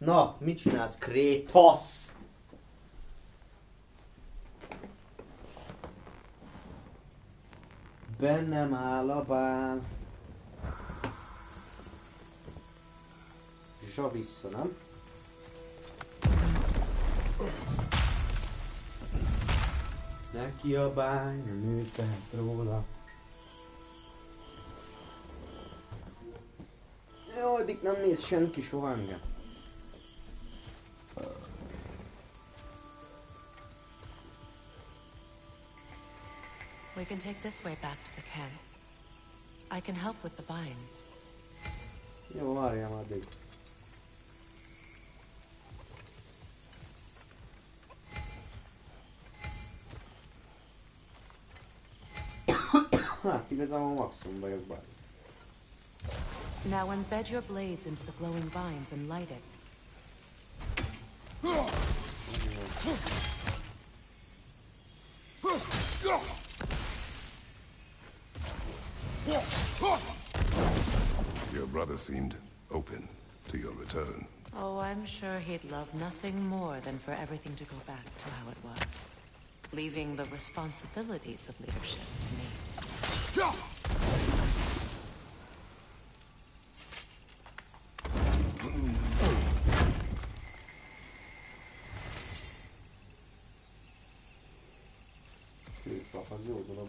Na, mit csinálsz, Kratos? Bennem áll a bál. Zsa vissza, nem? Ne kiabálj, nem ő tehet róla. Jó, addig nem néz senki soha engem. We can take this way back to the camp. I can help with the vines. Jó, várjam addig. Hát igazából maximum vagyok bár. Now embed your blades into the glowing vines and light it. Your brother seemed open to your return. Oh, I'm sure he'd love nothing more than for everything to go back to how it was. Leaving the responsibilities of leadership to me. Az jó dolog.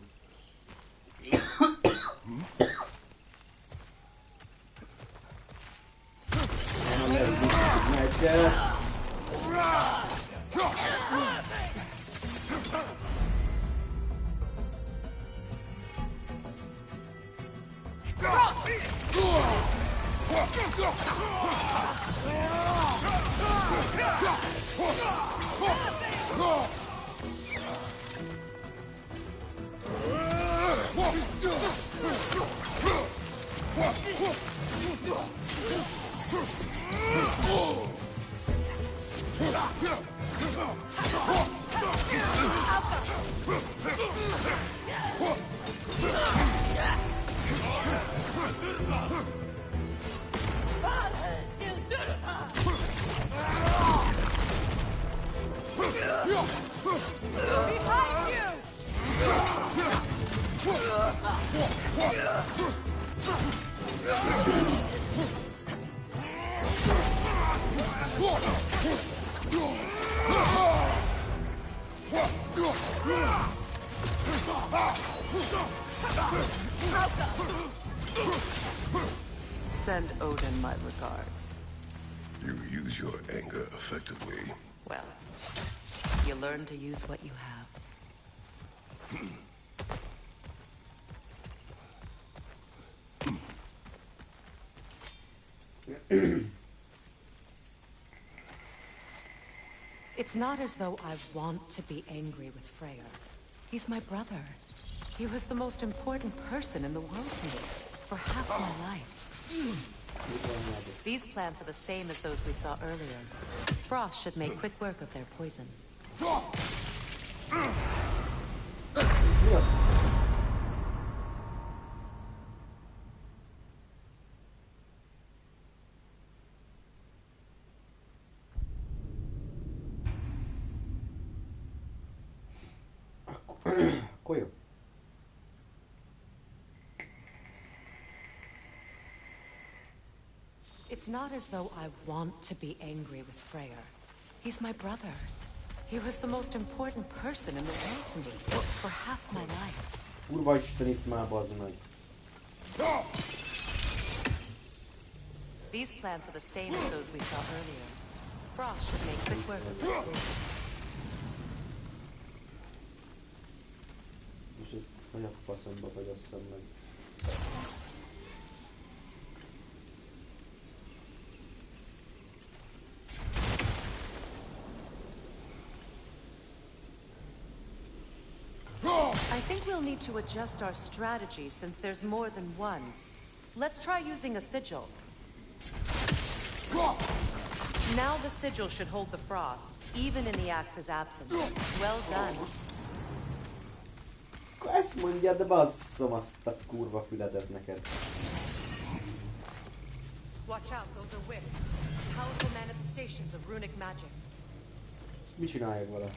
Send Odin my regards. You use your anger effectively. Well, you learn to use what you have. It's not as though I want to be angry with Freyr. He's my brother. He was the most important person in the world to me, for half my life. These plants are the same as those we saw earlier. Frost should make quick work of their poison. Akkor jó. It's not as though I want to be angry with Freyr. He's my brother. He was the most important person in the world to me, for half my life. Kurva Isten, itt már bazd meg. These plants are the same as those we saw earlier. Frost should make quick work of their poison. És ezt olyan faszomba fagyasszam meg. I think we'll need to adjust our strategy since there's more than one. Let's try using a sigil. Now the sigil should hold the frost, even in the axe's absence. Well done. Akkor ezt mondja, de basszom azt a kurva füledet neked. Watch out, those are wisps. Powerful manifestations of runic magic. Mi csináljak vele?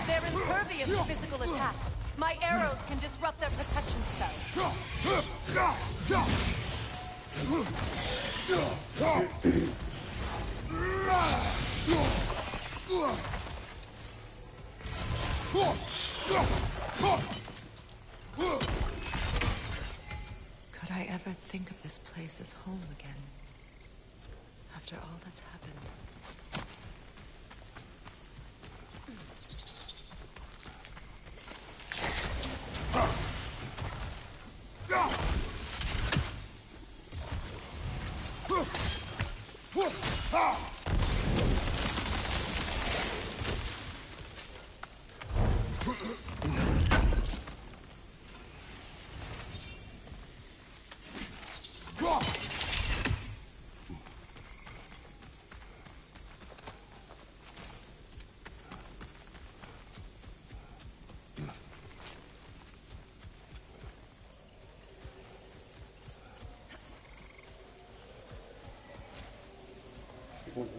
They're impervious to physical attacks. My arrows can disrupt their protection spells. Could I ever think of this place as home again? After all that's happened.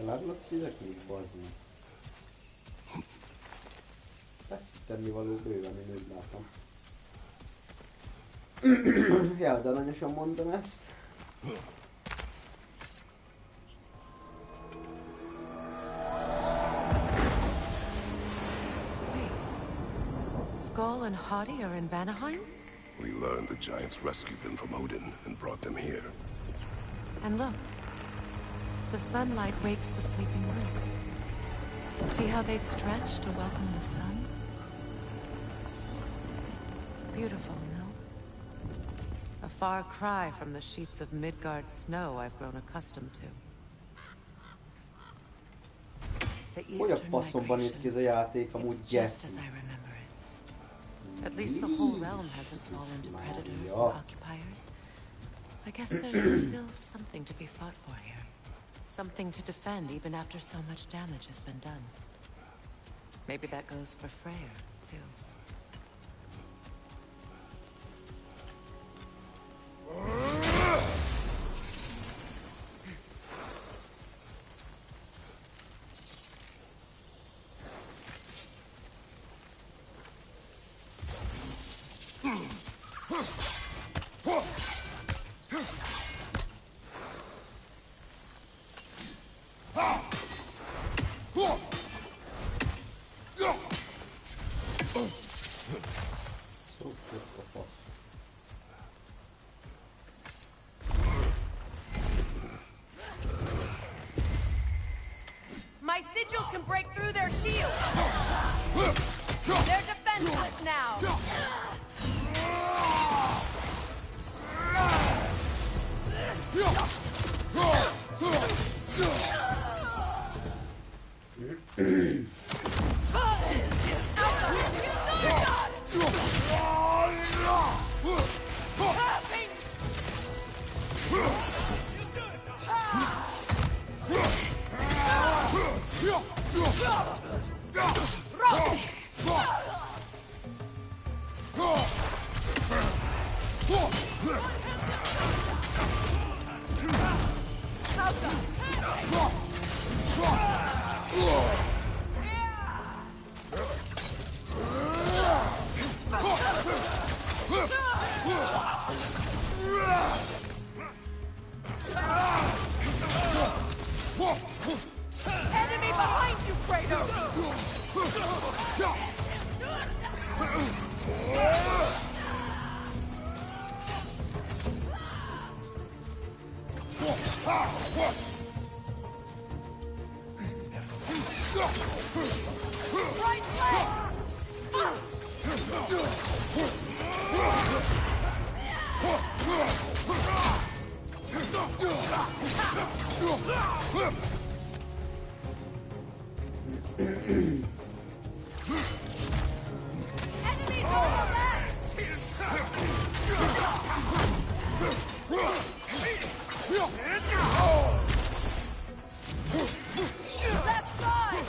Elállott fizetni? Bazni. Lesz tennivaló bőven, én úgy látom. Jeldananyosan mondom ezt. Skull and Hati are in Vanaheim? We learned the giants rescued them from Odin and brought them here. And look. The sunlight wakes the sleeping roots. See how they stretch to welcome the sun? Beautiful, no? A far cry from the sheets of Midgard snow I've grown accustomed to. The Hogy a eastern faszomban néz ki ez a játék, amúgy it's just as geci. I remember it. At least the whole realm hasn't fallen to predators and occupiers. I guess there's still something to be fought for here. Something to defend even after so much damage has been done. Maybe that goes for Freyr, too. My sigils can break through their shields! They're defenseless now! Enemy behind you, Kratos! Right leg! Enemies on the left! Left side!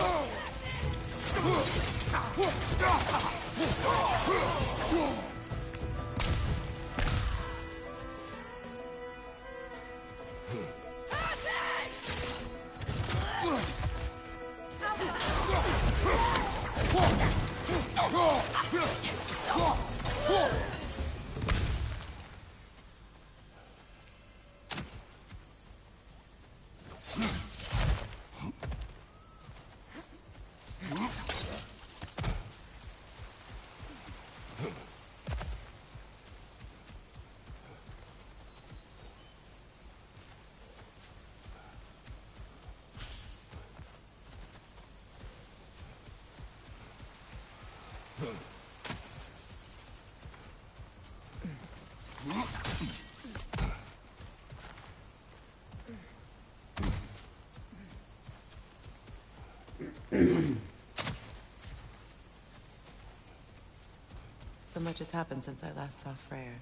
much has happened since I last saw Freyr.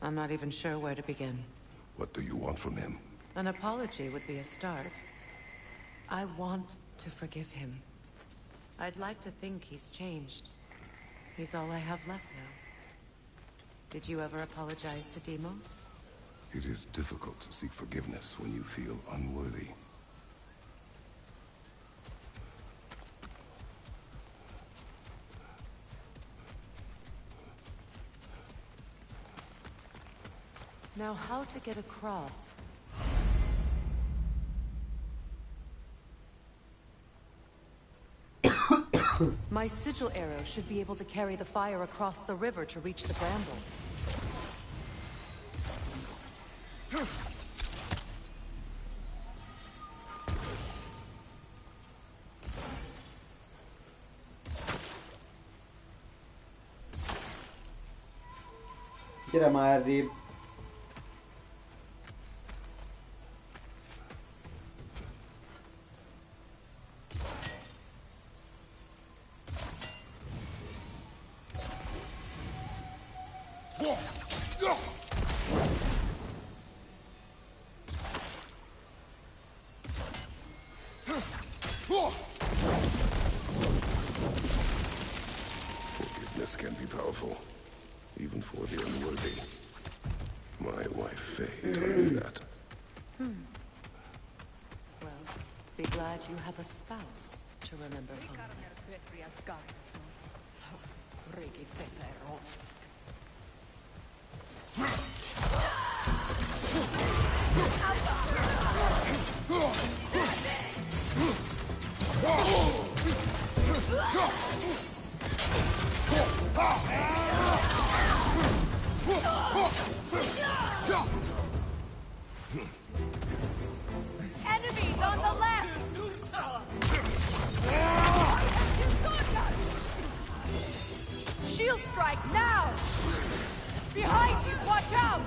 I'm not even sure where to begin. What do you want from him? An apology would be a start. I want to forgive him. I'd like to think he's changed. He's all I have left now. Did you ever apologize to Deimos? It is difficult to seek forgiveness when you feel unworthy. Now, how to get across? My sigil arrow should be able to carry the fire across the river to reach the bramble. Gyere már errébb. Forgiveness can be powerful, even for the unworthy. My wife, Faye, told me that. Well, be glad you have a spouse to remember fondly. Enemies on the left! Shield strike now! Behind you, watch out!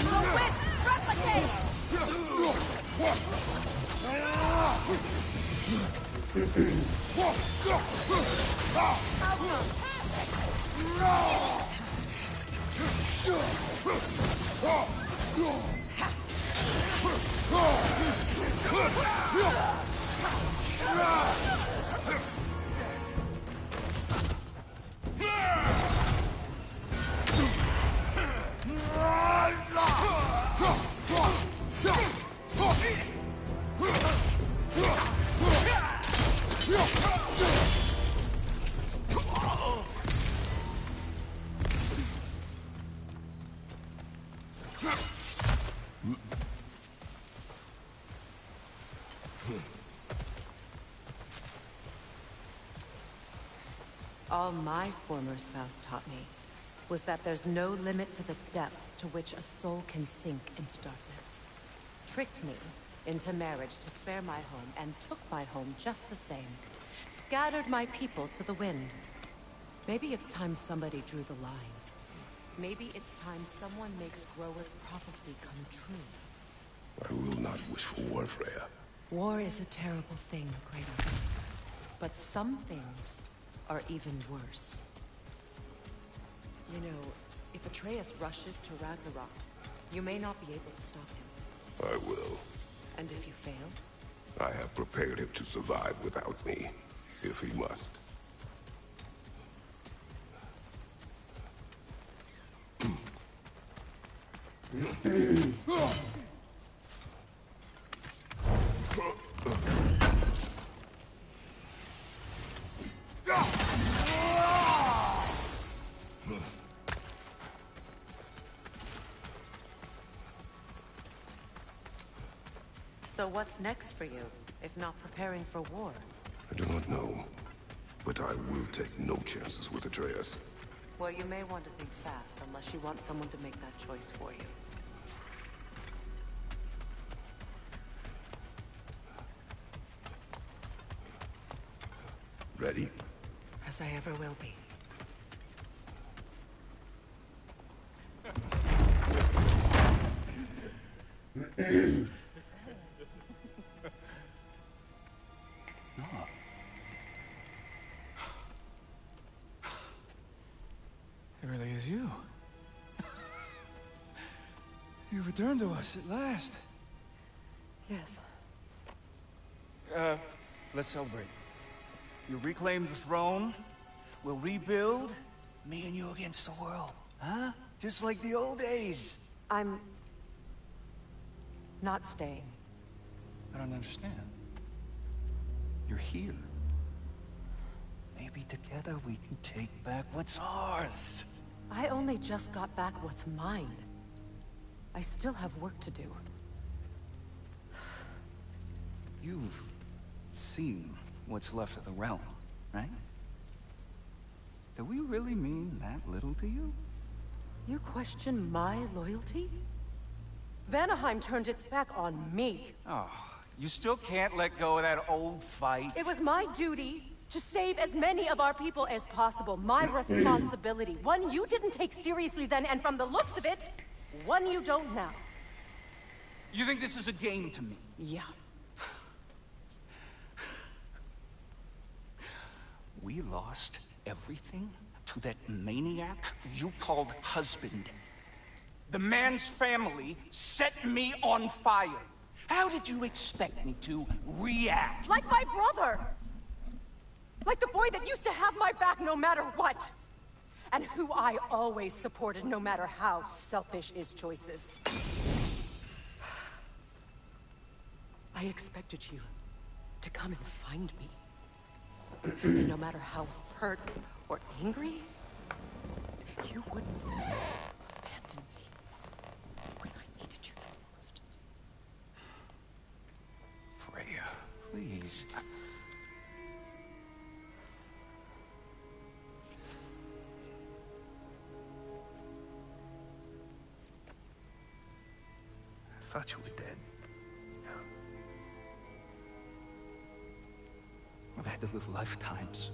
The wisp, replicate! All my former spouse taught me was that there's no limit to the depth to which a soul can sink into darkness. Tricked me into marriage to spare my home and took my home just the same. Scattered my people to the wind. Maybe it's time somebody drew the line. Maybe it's time someone makes Groa's prophecy come true. I will not wish for war, Freya. War is a terrible thing, Kratos. But some things are even worse. You know, if Atreus rushes to Ragnarok, you may not be able to stop him. I will. And if you fail? I have prepared him to survive without me, if he must. So what's next for you, if not preparing for war? I do not know, but I will take no chances with Atreus. Well, you may want to think fast, unless you want someone to make that choice for you. Ready? As I ever will be. No. It really is you. You returned to us at last. Yes. Let's celebrate. You reclaim the throne. We'll rebuild. Me and you against the world. Huh? Just like the old days. I'm... not staying. I don't understand. You're here. Maybe together we can take back what's ours. I only just got back what's mine. I still have work to do. You've seen what's left of the realm, right? Do we really mean that little to you? You question my loyalty? Vanaheim turned its back on me. Oh, you still can't let go of that old fight? It was my duty to save as many of our people as possible. My responsibility. One you didn't take seriously then, and from the looks of it, one you don't now. You think this is a game to me? Yeah. We lost everything to that maniac you called husband. The man's family set me on fire. How did you expect me to react? Like my brother! Like the boy that used to have my back no matter what! And who I always supported no matter how selfish his choices. I expected you to come and find me. No matter how hurt or angry, you wouldn't abandon me when I needed you the most. Freya, please. I thought you were dead. I've had to live lifetimes.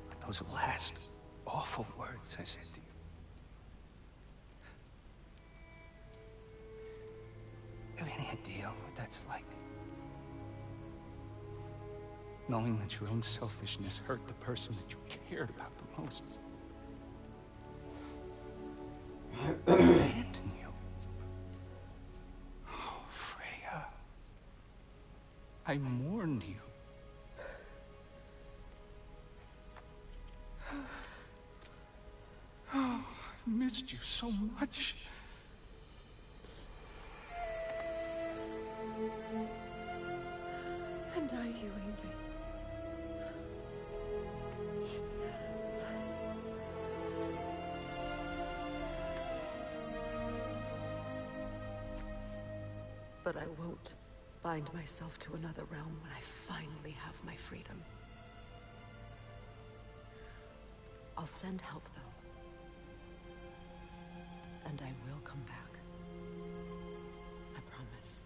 But those last awful words I said to you. You have any idea what that's like? Knowing that your own selfishness hurt the person that you cared about the most. Abandon you. Oh, Freya. I mourned you. Oh, I've missed you so much. And I, you, Ingrid. But I won't bind myself to another realm when I finally have my freedom. I'll send help, though. And I will come back. I promise.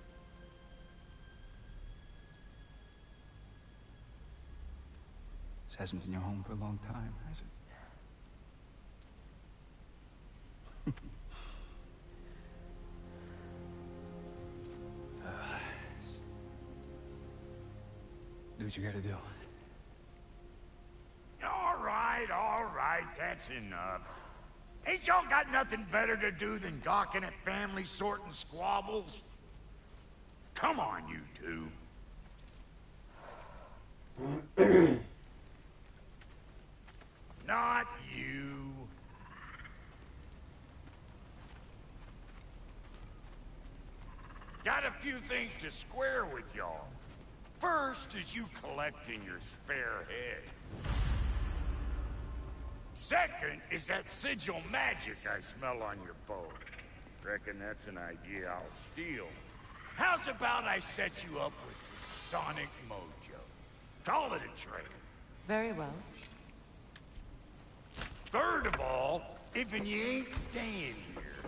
This hasn't been your home for a long time, has it? Do what you gotta do. All right, that's enough. Ain't y'all got nothing better to do than gawking at family sorting squabbles? Come on, you two. Not you. Got a few things to square with y'all. First is you collecting your spare heads. Second is that sigil magic I smell on your bow. Reckon that's an idea I'll steal. How's about I set you up with some sonic mojo? Call it a trade. Very well. Third of all, if you ain't staying here,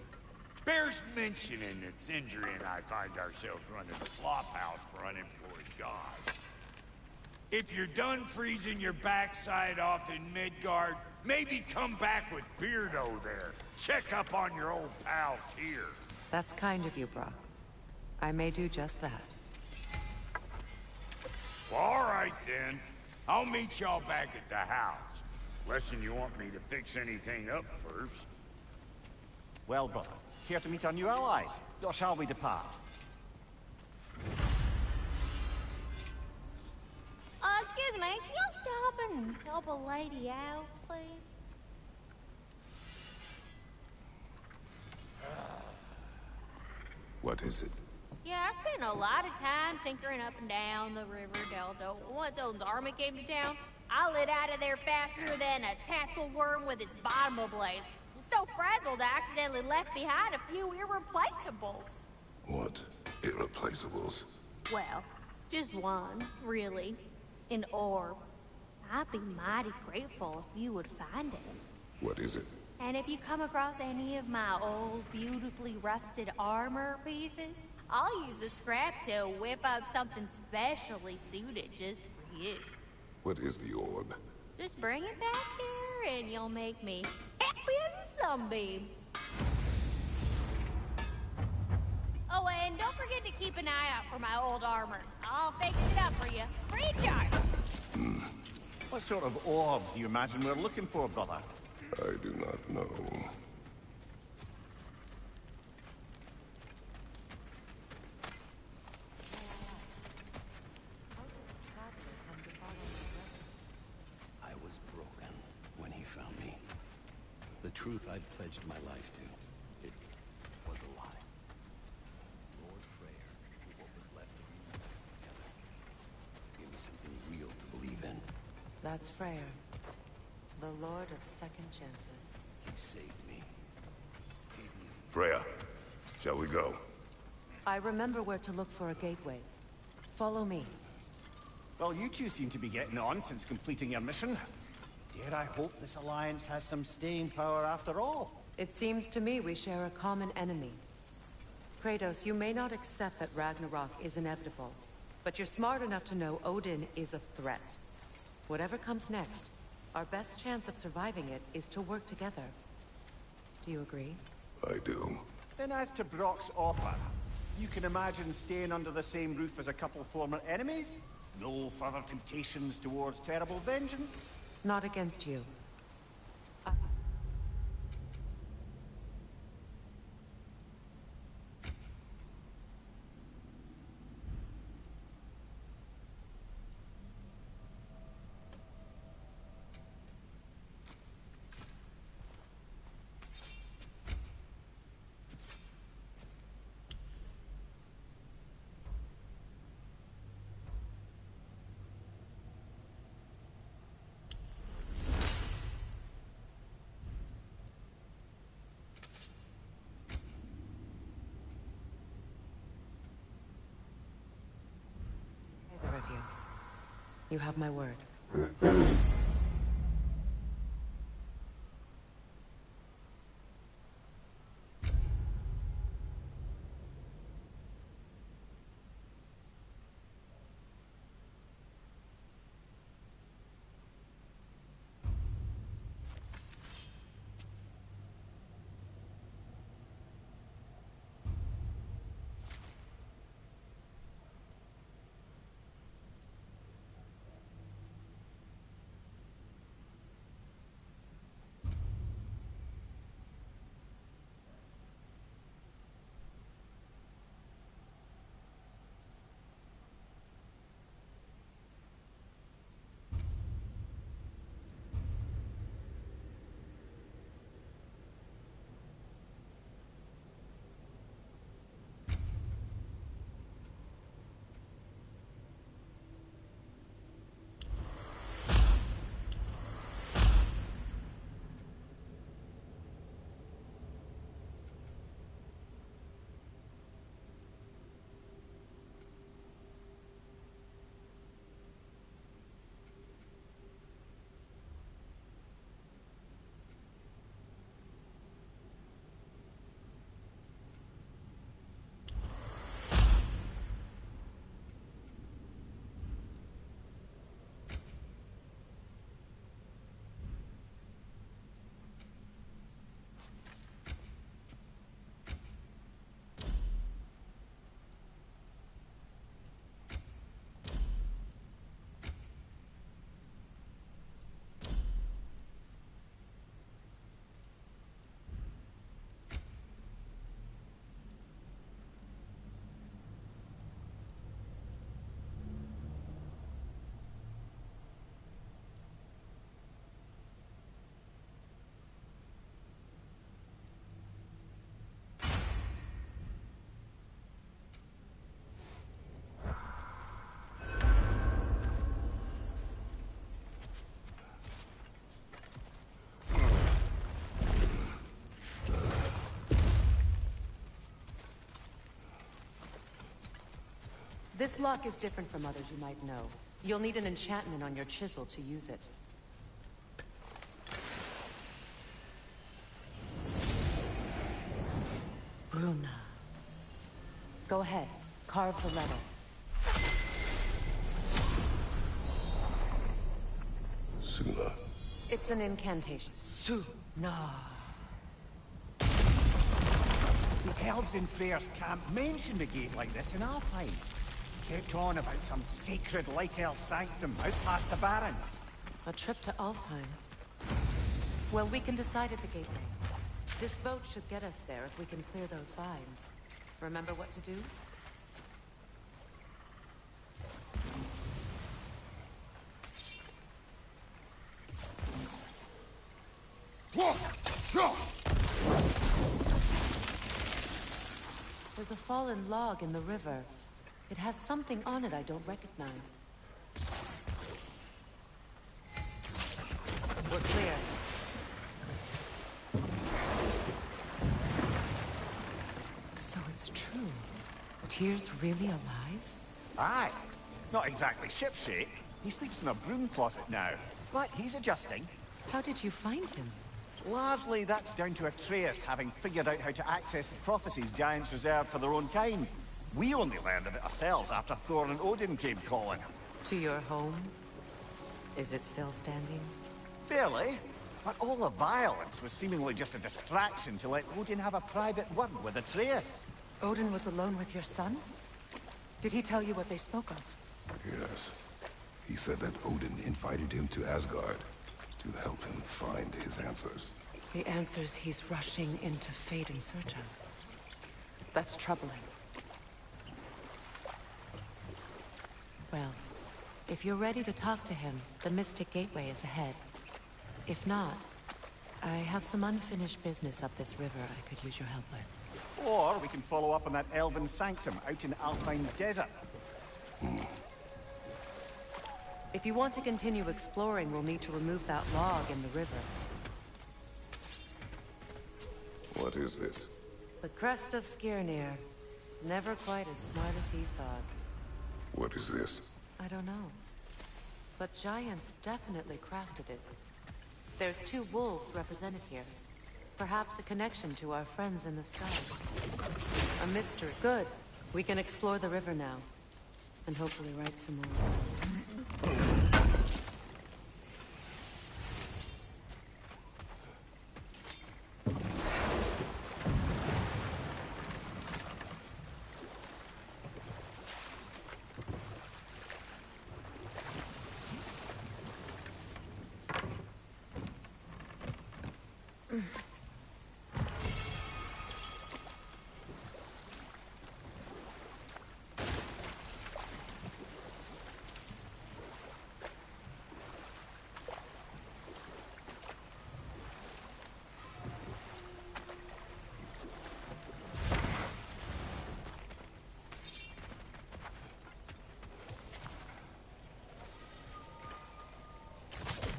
bears mentioning that Sindri and I find ourselves running the flophouse for unemployed gods. If you're done freezing your backside off in Midgard, maybe come back with Beardo there. Check up on your old pal Tyr. That's kind of you, Brock. I may do just that. All right, then. I'll meet y'all back at the house. Unless you want me to fix anything up first. Well, brother, here to meet our new allies, or shall we depart? Excuse me, can y'all stop and help a lady out, please? What is it? Yeah, I spent a lot of time tinkering up and down the river Delta. Once Odin's army came to town, I lit out of there faster than a tassel worm with its bottom ablaze. So frazzled, I accidentally left behind a few irreplaceables. What? Irreplaceables? Well, just one, really. An orb. I'd be mighty grateful if you would find it. What is it? And if you come across any of my old, beautifully rusted armor pieces, I'll use the scrap to whip up something specially suited just for you. What is the orb? Just bring it back here and you'll make me happy as a sunbeam. Oh, and don't forget to keep an eye out for my old armor. I'll fix it up for you. Free of charge. What sort of orb do you imagine we're looking for, brother? I do not know. I was broken when he found me. The truth I'd pledged my life to, it was a lie. Lord Freyr, what was left of me together, gave me something real to believe in. That's Freyr, the Lord of Second Chances. He saved me. Gave me Freya, shall we go? I remember where to look for a gateway. Follow me. Well, you two seem to be getting on since completing your mission. Dare I hope this alliance has some staying power after all? It seems to me we share a common enemy. Kratos, you may not accept that Ragnarok is inevitable, but you're smart enough to know Odin is a threat. Whatever comes next, our best chance of surviving it is to work together. Do you agree? I do. Then as to Brock's offer, you can imagine staying under the same roof as a couple former enemies? No further temptations towards terrible vengeance? Not against you. Either of you. You have my word. This lock is different from others you might know. You'll need an enchantment on your chisel to use it. Bruna. Go ahead. Carve the letter. Suna. It's an incantation. Suna. The elves in Freyr's camp mentioned a gate like this in Alfheim. Kept on about some sacred light elf sanctum out past the Barrens. A trip to Alfheim. Well, we can decide at the gateway. This boat should get us there if we can clear those vines. Remember what to do? There's a fallen log in the river. It has something on it I don't recognize. We're clear. So it's true. Tyr's really alive? Aye. Not exactly shipshape. He sleeps in a broom closet now. But he's adjusting. How did you find him? Largely, that's down to Atreus having figured out how to access the prophecies giants reserved for their own kind. We only learned of it ourselves after Thor and Odin came calling. To your home? Is it still standing? Barely. But all the violence was seemingly just a distraction to let Odin have a private word with Atreus. Odin was alone with your son? Did he tell you what they spoke of? Yes. He said that Odin invited him to Asgard to help him find his answers. The answers he's rushing into fate in search of. That's troubling. Well, if you're ready to talk to him, the Mystic Gateway is ahead. If not, I have some unfinished business up this river I could use your help with. Or we can follow up on that elven sanctum out in Alfheim's desert. If you want to continue exploring, we'll need to remove that log in the river. What is this? The crest of Skirnir. Never quite as smart as he thought. What is this? I don't know. But giants definitely crafted it. There's 2 wolves represented here. Perhaps a connection to our friends in the sky. A mystery. Good. We can explore the river now. And hopefully write some more.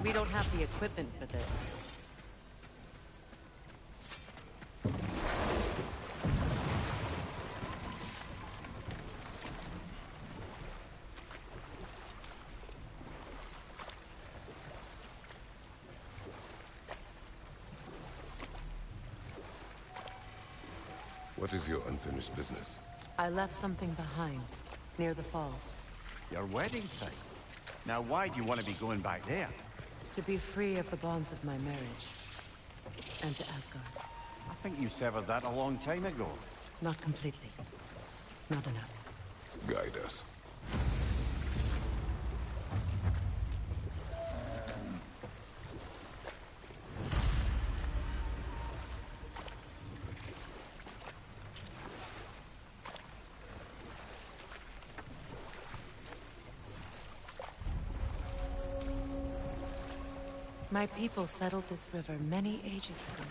We don't have the equipment for this. What is your unfinished business? I left something behind, near the falls. Your wedding site. Now why do you want to be going back there? To be free of the bonds of my marriage. And to Asgard. I think you severed that a long time ago. Not completely. Not enough. Guide us. My people settled this river many ages ago.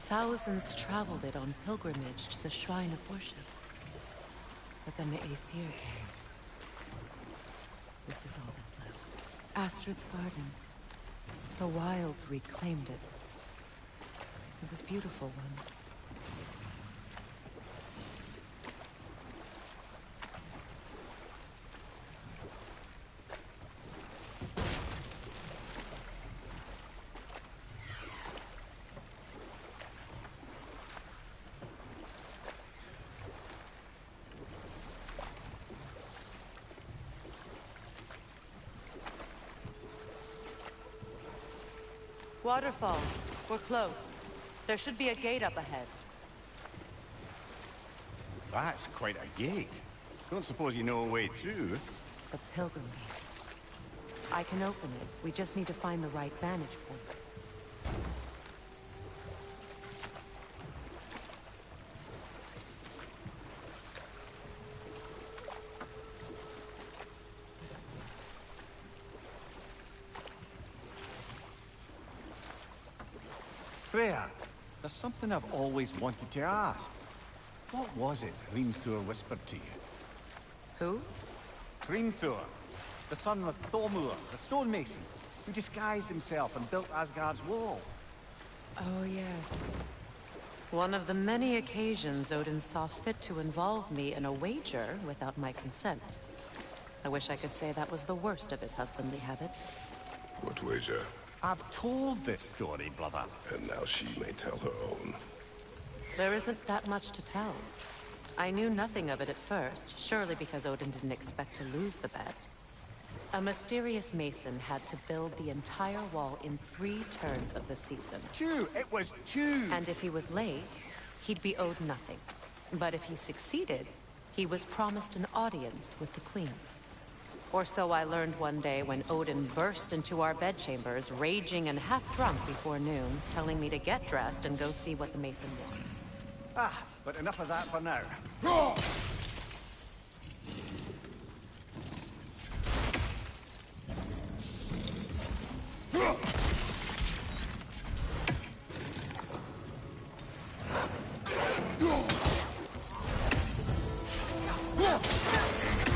Thousands traveled it on pilgrimage to the shrine of worship. But then the Aesir came. This is all that's left. Astrid's garden. The wilds reclaimed it. It was beautiful once. Waterfall. We're close. There should be a gate up ahead. That's quite a gate. Don't suppose you know a way through? The Pilgrim Gate. I can open it. We just need to find the right vantage point. Freya, there's something I've always wanted to ask. What was it Hrimthur whispered to you? Who? Hrimthur, the son of Thormur, the stonemason, who disguised himself and built Asgard's wall. Oh, yes. One of the many occasions Odin saw fit to involve me in a wager without my consent. I wish I could say that was the worst of his husbandly habits. What wager? I've told this story, brother. And now she may tell her own. There isn't that much to tell. I knew nothing of it at first, surely because Odin didn't expect to lose the bet. A mysterious mason had to build the entire wall in 3 turns of the season. 2! It was 2! And if he was late, he'd be owed nothing. But if he succeeded, he was promised an audience with the queen. Or so I learned one day when Odin burst into our bedchambers, raging and half-drunk before noon, telling me to get dressed and go see what the mason wants. Ah, but enough of that for now.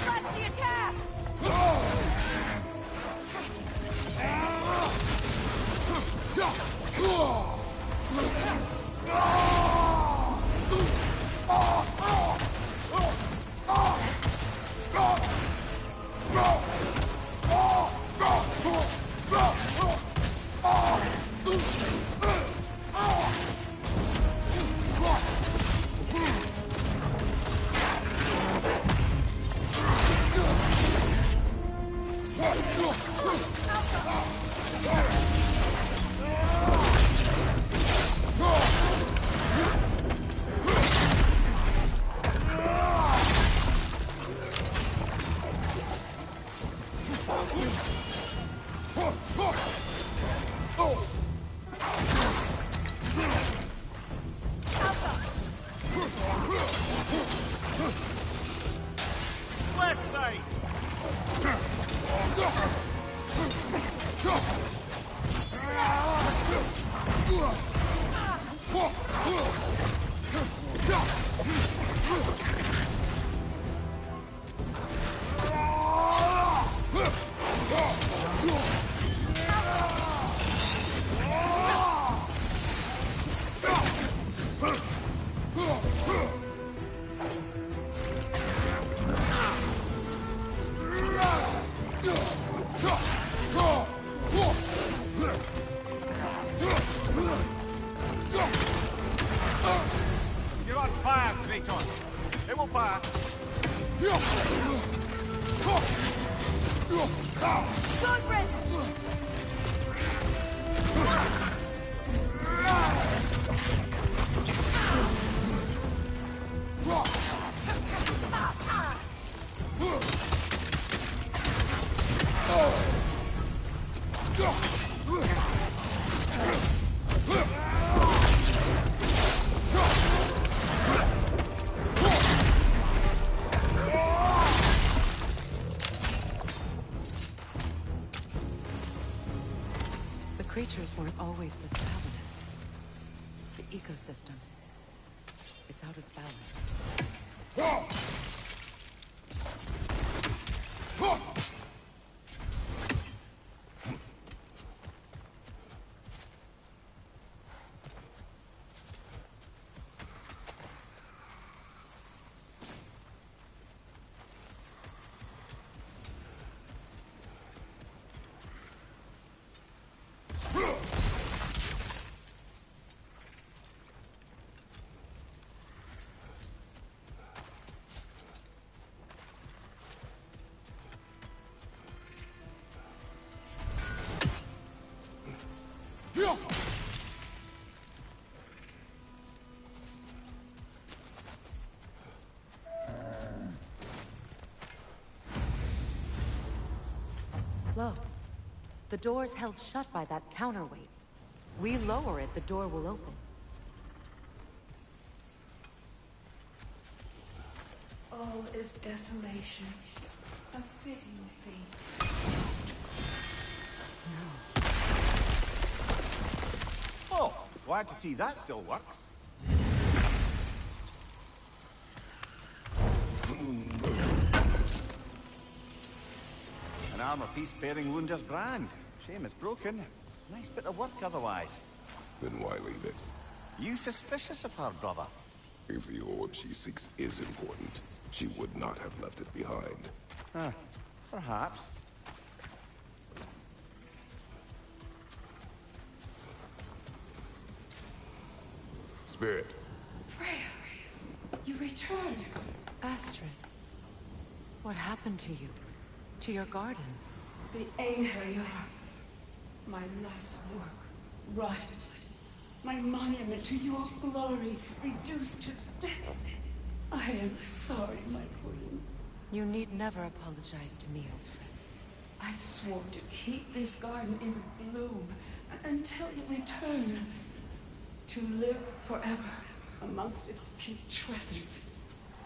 Left the attack! Left side! You're on fire, Kratos. It will pass. Good, Resz! The creatures weren't always this ravenous. The ecosystem. It's out of balance. Look. The door's held shut by that counterweight. We lower it, the door will open. All is desolation. A fitting fate. Oh, glad to see that still works. An armor piece bearing Lunda's brand. Shame it's broken. Nice bit of work otherwise. Then why leave it? You suspicious of her, brother? If the orb she seeks is important, she would not have left it behind. Perhaps. Spirit. Freya, you returned. Astrid, what happened to you? To your garden? The Aeher, my life's work, rotted. My monument to your glory reduced to this. I am sorry, my queen. You need never apologize to me, old friend. I swore to keep this garden in bloom until you return. To live forever amongst its putrescence.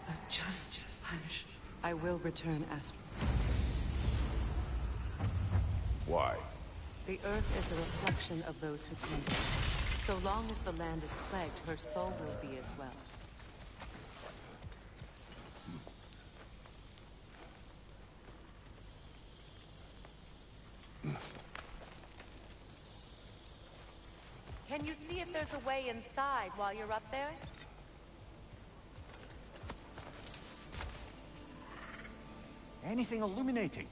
A just punishment. I will return, Astrid. Why? The earth is a reflection of those who tend it. So long as the land is plagued, her soul will be as well. Can you see if there's a way inside while you're up there? Anything illuminating?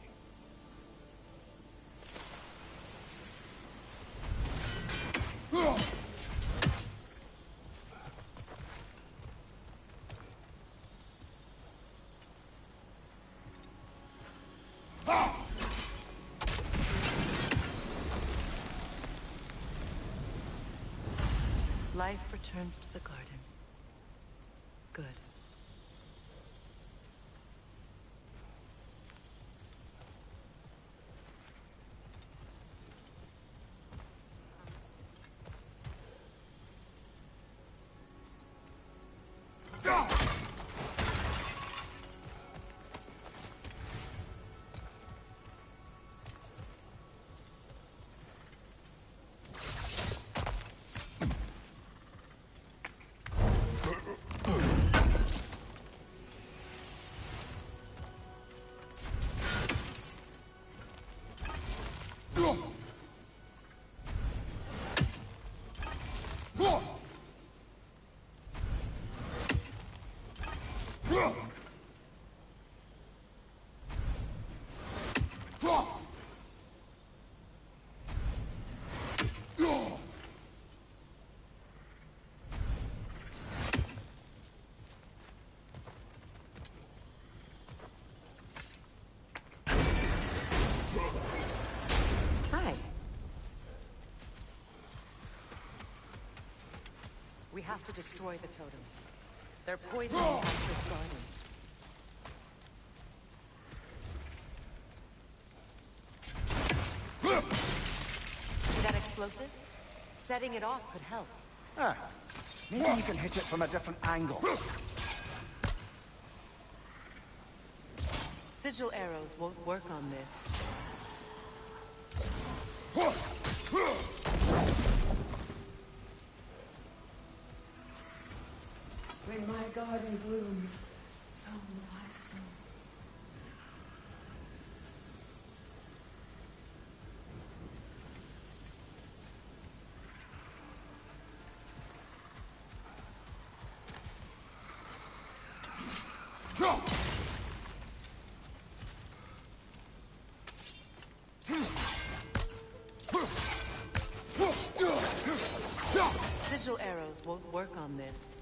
Life returns to the garden. Good. We have to destroy the totems. They're poisoning Astrid's garden. See that explosive? Setting it off could help. Maybe you can hit it from a different angle. Sigil arrows won't work on this. When my garden blooms, so will my soul. Sigil arrows won't work on this.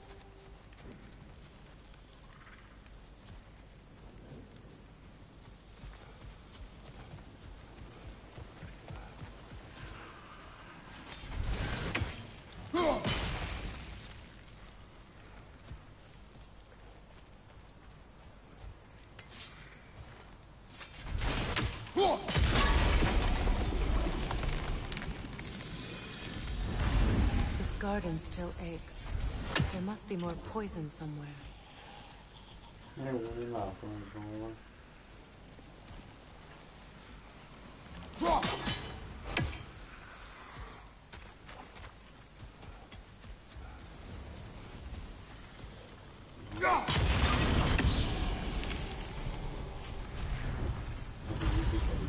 garden still aches. There must be more poison somewhere. Jó, én látom, hogy hol van.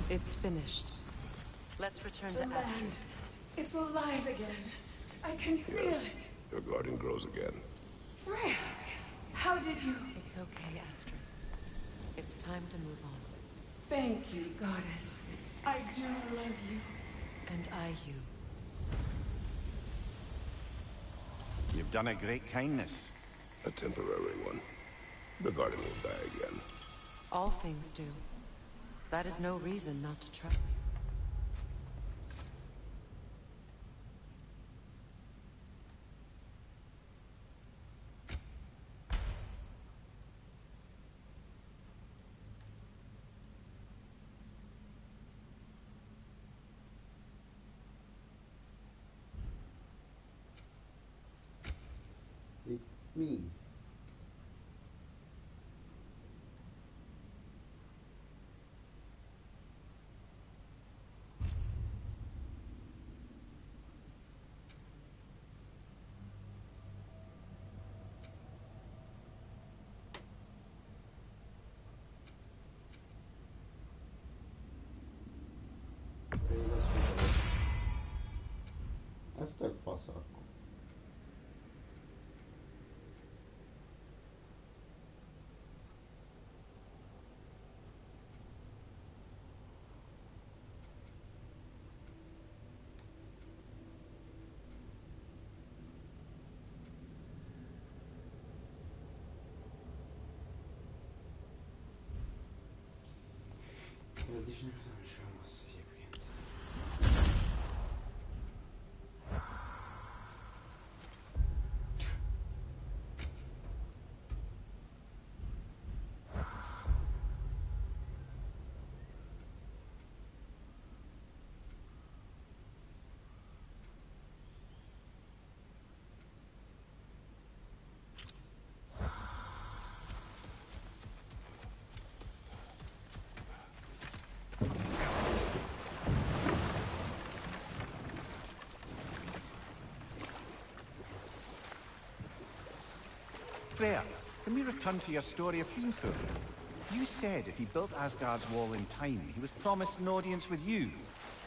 It's finished. Let's return to Astrid. Land. It's alive again. I can feel Yes, it. your garden grows again. Freya, how did you... It's okay, Astrid. It's time to move on. Thank you, goddess. I do love you. And I you. You've done a great kindness. A temporary one. The garden will die again. All things do. That is no reason not to try. Mi? Ez tök fasz akkor. Ez is nem olyan rossz egyébként. Freya, can we return to your story of Hrimthur? You said if he built Asgard's wall in time, he was promised an audience with you.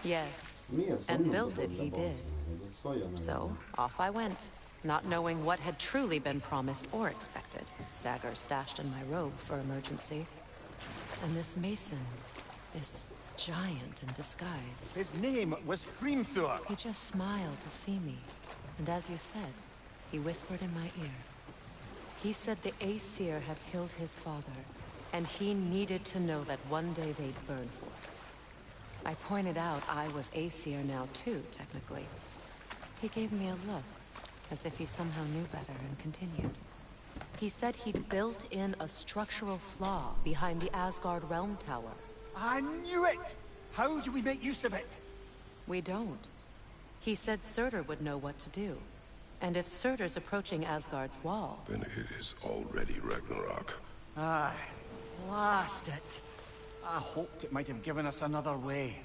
Yes. Mi ez? And Honnan built it tudod he did. lebazni? Ez hogyan ez? So, off I went, not knowing what had truly been promised or expected. Dagger stashed in my robe for emergency. And this mason, this giant in disguise. His name was Hrimthur. He just smiled to see me. And as you said, he whispered in my ear. He said the Aesir had killed his father, and he needed to know that one day they'd burn for it. I pointed out I was Aesir now too, technically. He gave me a look, as if he somehow knew better, and continued. He said he'd built in a structural flaw behind the Asgard Realm Tower. I knew it! How do we make use of it? We don't. He said Surtur would know what to do. And if Surtur's approaching Asgard's wall... Then it is already Ragnarok. Aye, blast it. I hoped it might have given us another way.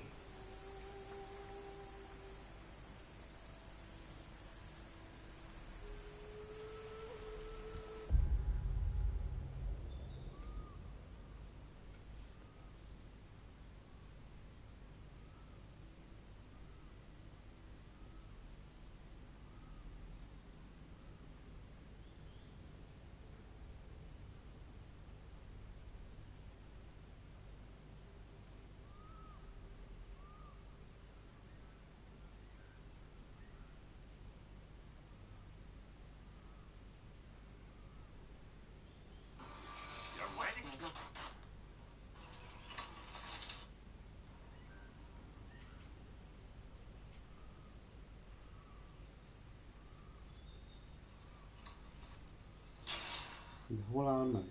De hol áll meg?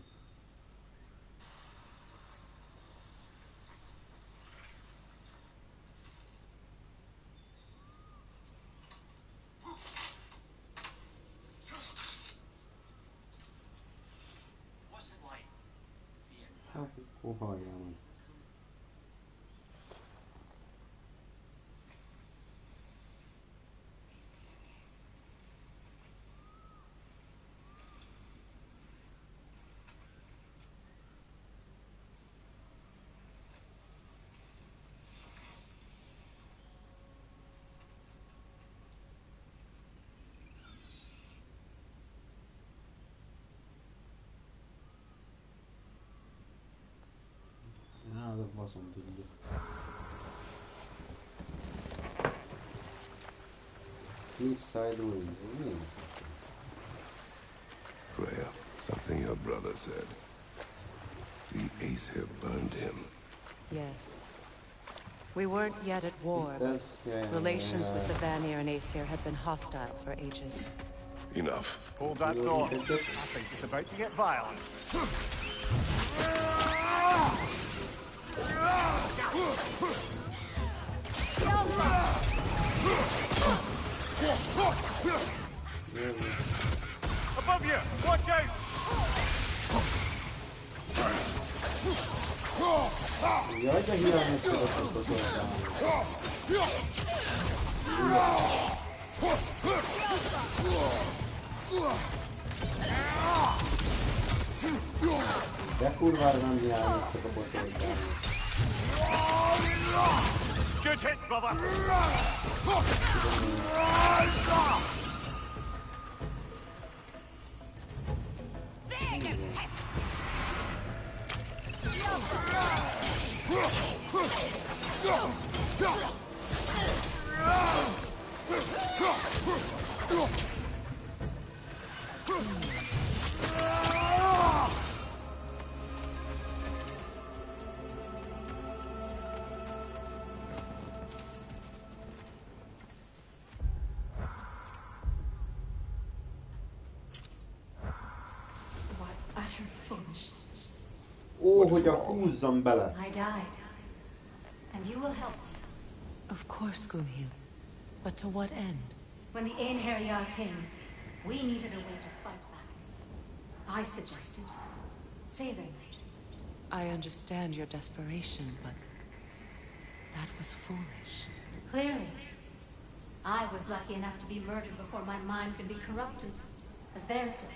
faszom tudja. Cliffside Ruins, ez mi? Freya, something your brother said. The Ace here burned him. Yes. We weren't yet at war. Relations with the Vanir and Aesir had been hostile for ages. Enough. Hold that thought. I think it's about to get violent. Above you! Watch out! Jaj, de hiányos tudok a de kurvára nem hiányoztak a bosszoltálni. Good hit, brother! Ó, hogy a húzzam bele. I died. And you will help me. Of course, Gunhild. But to what end? When the Einherjar came, we needed a way to fight back. I suggested saving it. I understand your desperation, but that was foolish. Clearly. I was lucky enough to be murdered before my mind could be corrupted, as theirs did.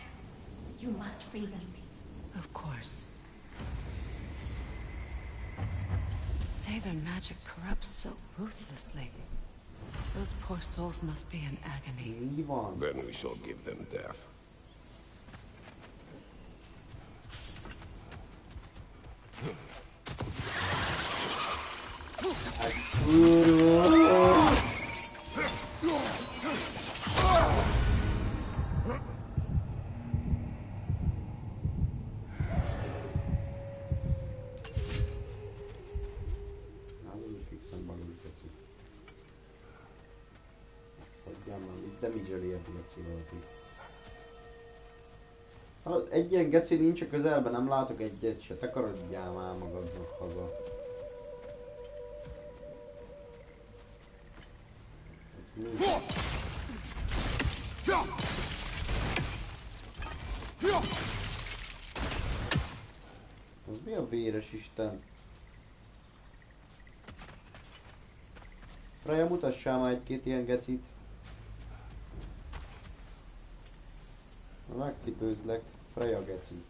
You must free them. Of course. Say their magic corrupts so ruthlessly. Those poor souls must be in agony. Then we shall give them death. Ha egy ilyen geci nincs a közelben, nem látok egyet se. Takarodjál már magadnak haza. Ez mi? Az mi a véres isten? Freya, mutassál már egy-két ilyen gecit. Megcipőzlek, Freya geci.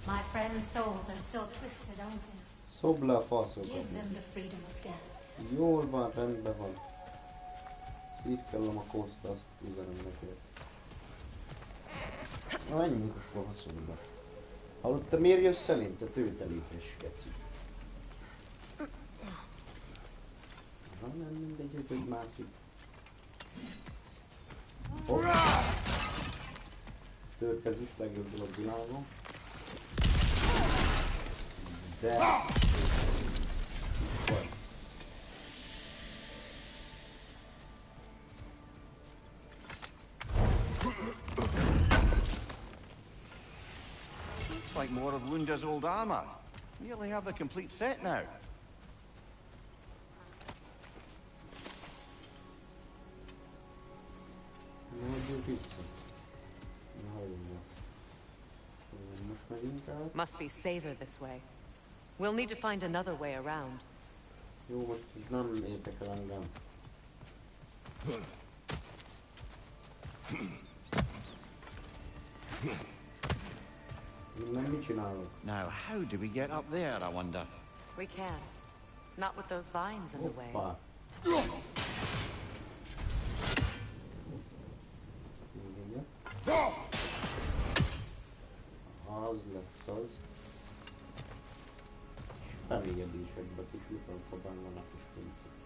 My friend's souls are still twisted, aren't they? Szobd le a faszokat. Give them the freedom of death. Jól van, rendben van. Szívkellem a koszt, azt üzenem neked. Na, menjünk akkor a szobba. Hallod, te miért jössz elén? Te tőtelépes geci. Nem mindegy, hogy mászik. Hopp. Törkezés, legjobb dolog világon. De... Vagy. Looks like more of Lunda's old armor. Nearly have the complete set now. Must be safer this way. We'll need to find another way around. Jó, most ez nem érdekel engem. Nem mit csinálok? Now, how do we get up there, I wonder? We can't. Not with those vines in the way. Hoppá. Az lesz az. felégedésekbe kis mikrofonban vannak is pénzek.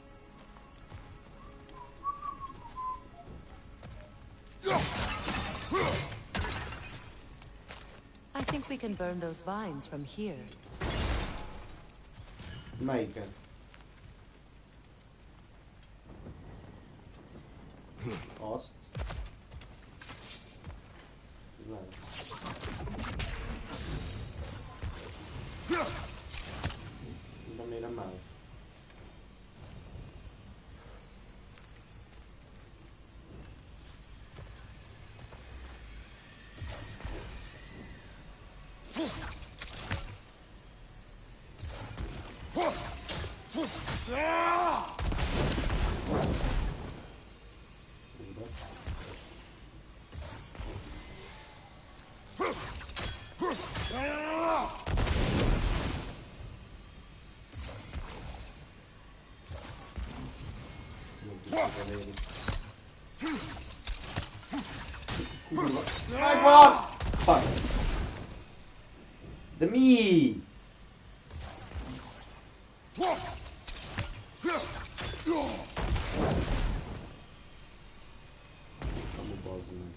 I think we can burn those vines from here. Melyiket? Azt. Lehet. De miért nem áll? Megvan! Fuck! De mi? Kamu bazd meg.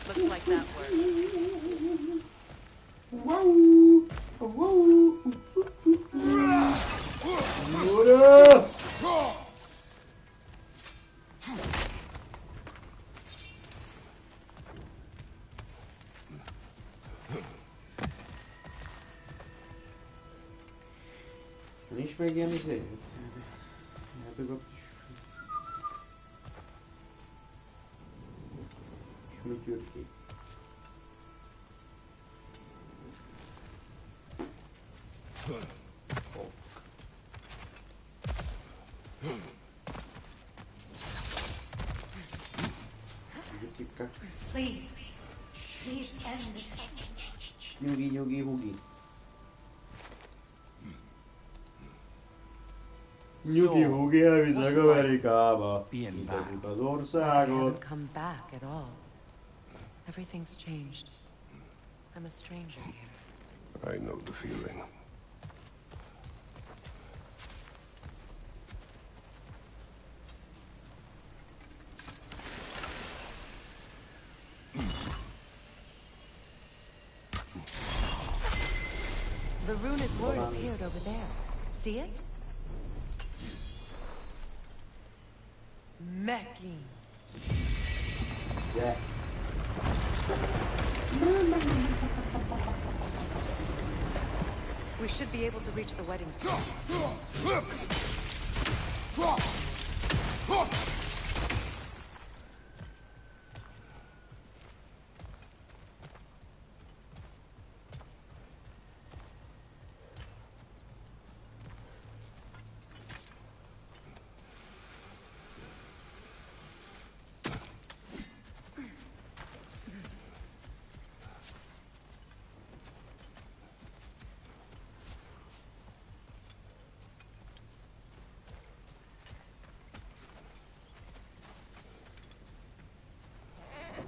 Looks like that worked. Wow! Wow! What? Nincs még ilyen izé? Eldugott is. És mit jött ki? Please. Please end this. Nyugi, nyugi, hugi. Nyugi, hugi, elvisznek Amerikába. Kitegyük az I országot. haven't come back at all. Everything's changed. I'm a stranger here. I know the feeling. The runic word appeared over there. See it? Mecking. Yeah. We should be able to reach the wedding soon.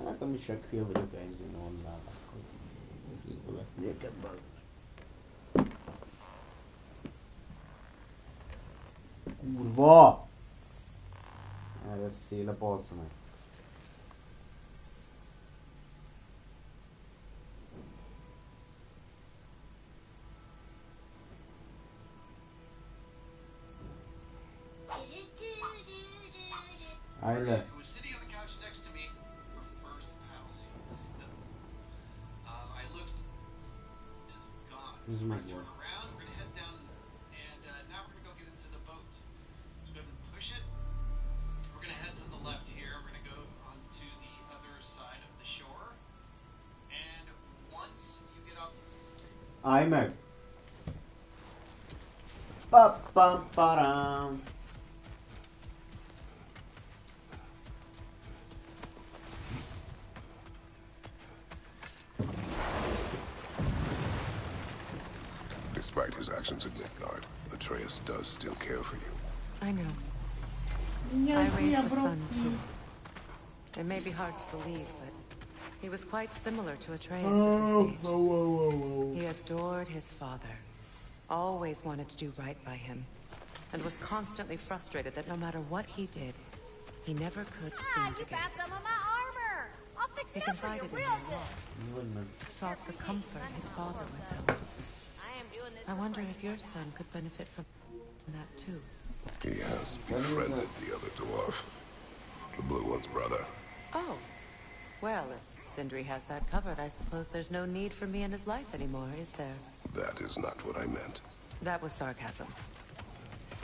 Hát amúgy csak hülye vagyok ezért online lakkozni. Úgyhogy őket bazd. Kurva! Erre széle bassza meg. Állj le! Ez meg volt. Állj meg! Pa-pam-param! Despite his actions at Midgard, Atreus does still care for you. I know. I raised a son too. It may be hard to believe, but he was quite similar to Atreus at this age. He adored his father, always wanted to do right by him, and was constantly frustrated that no matter what he did, he never could seem to You get found some of my armor. I'll fix He it up for you confided in real him, good. sought the comfort his father withheld. I am doing this. I wonder if your son could benefit from that too. He has befriended the other dwarf. The blue one's brother. Oh, well, if Sindri has that covered, I suppose there's no need for me in his life anymore, is there? That is not what I meant. That was sarcasm.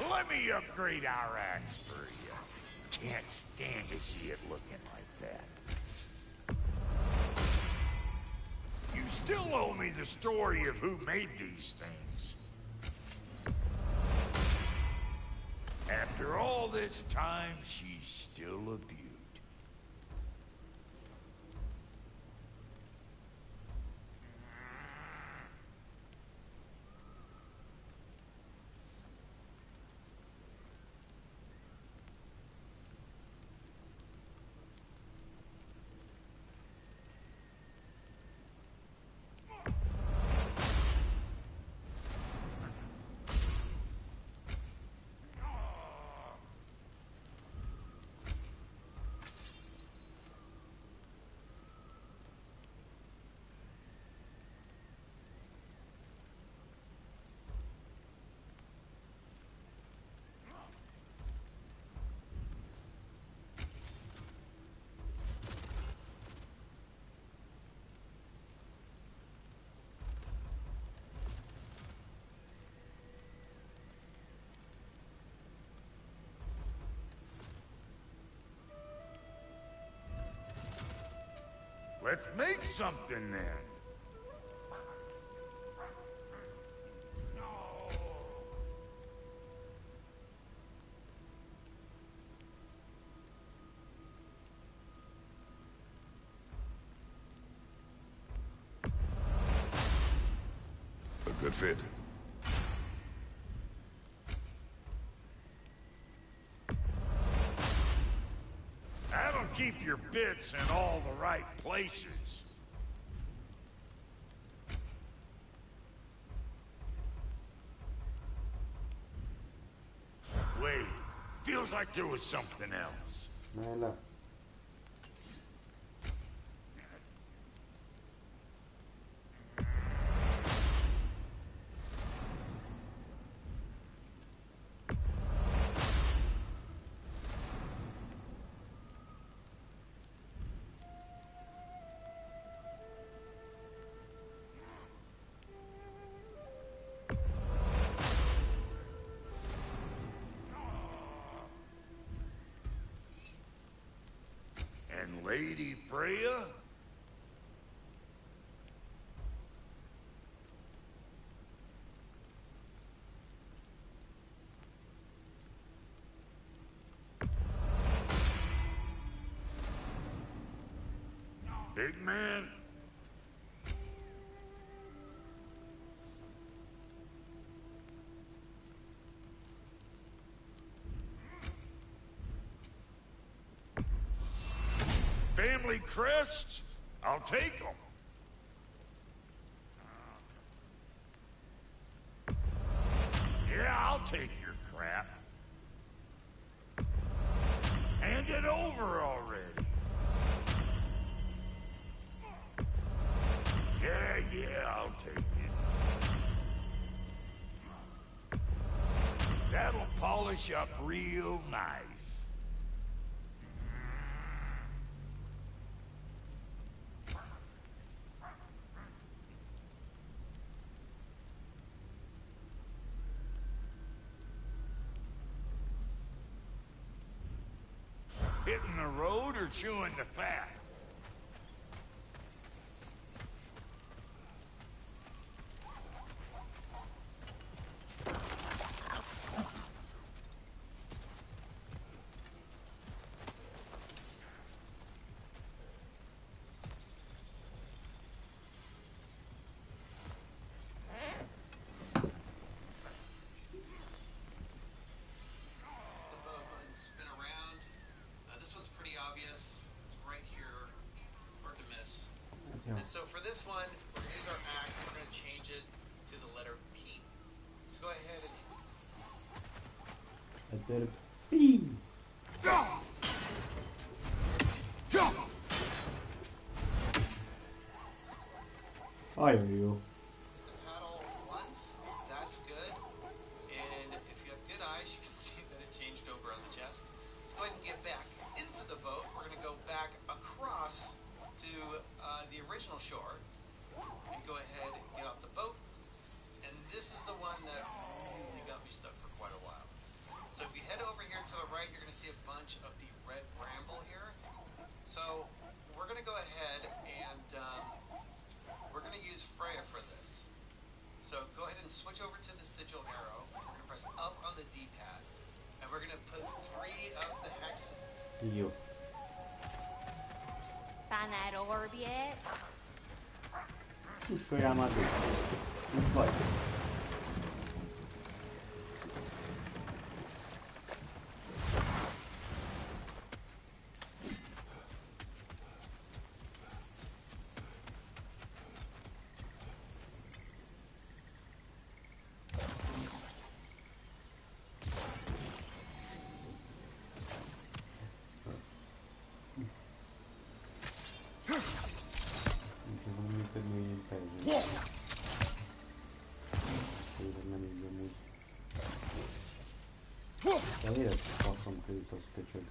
Let me upgrade our axe for you. Can't stand to see it looking like that. You still owe me the story of who made these things. After all this time, she's still a beaut. Let's make something then. A good fit. That'll keep your bits in all the right places. Wait, feels like there was something else. Meillä. And Lady Freya? Big man? Family crests? I'll take them. Yeah, I'll take your crap. Hand it over already. Yeah, I'll take it. That'll polish up real nice. Hitting the road or chewing the fat? Jó. And so for this one, we're going to use our axe and we're going to change it to the letter P. So go ahead and... Letter P. Nagyon jó. The paddle once, that's good. And if you have good eyes, you can see that it changed over on the chest. Let's go ahead and get back into the boat. We're going to go back across to the original shore. And go ahead and get off the boat. And this is the one that really got me stuck for quite a while. So if you head over here to the right, you're going to see a bunch of the red bramble here. So we're going to go ahead and we're going to use Freya for this. So go ahead and switch over to the sigil arrow. We're going to press up on the D-pad. And we're going to put 3 of the hexes. Jó. Find that orb yet? Kussoljál már be. Itt vagy. Miért faszom Kratos köcsög?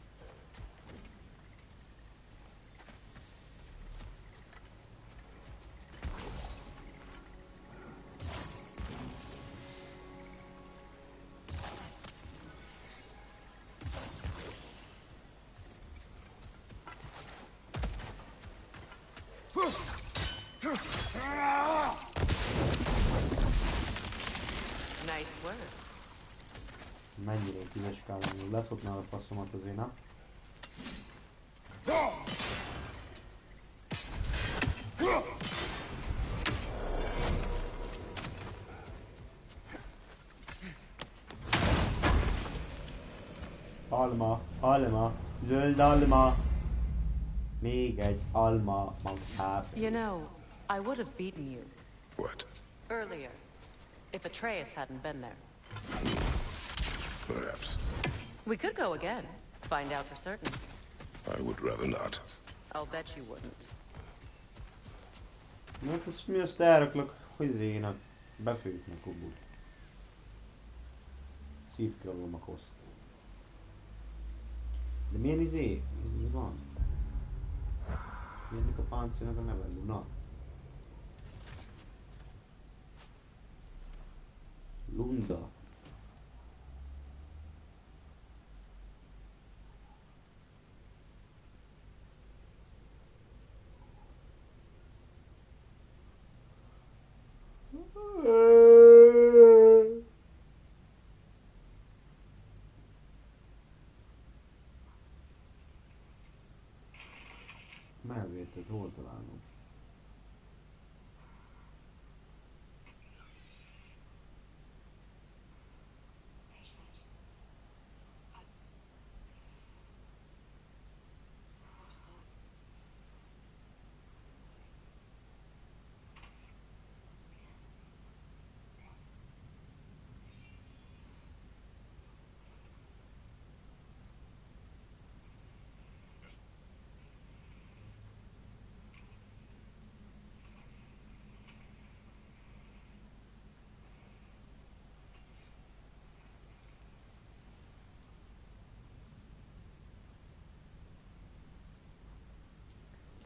Nice work. Mennyire ügyeskál, hogy leszoknál a faszomat azért, nem? Alma, alma, zöld alma. Még egy alma magát. You know, I would have beaten you. What? Earlier. If Atreus hadn't been there. Perhaps. We could go again. Find out for certain. I would rather not. I'll bet you wouldn't. Hát ezt mi azt elraklak, hogy zénak befőtnek kubut. Szívkilagom a koszt. De milyen mi van? Milyennek a páncélnak a neve? Luna? Lunda. Melvétet hol találom?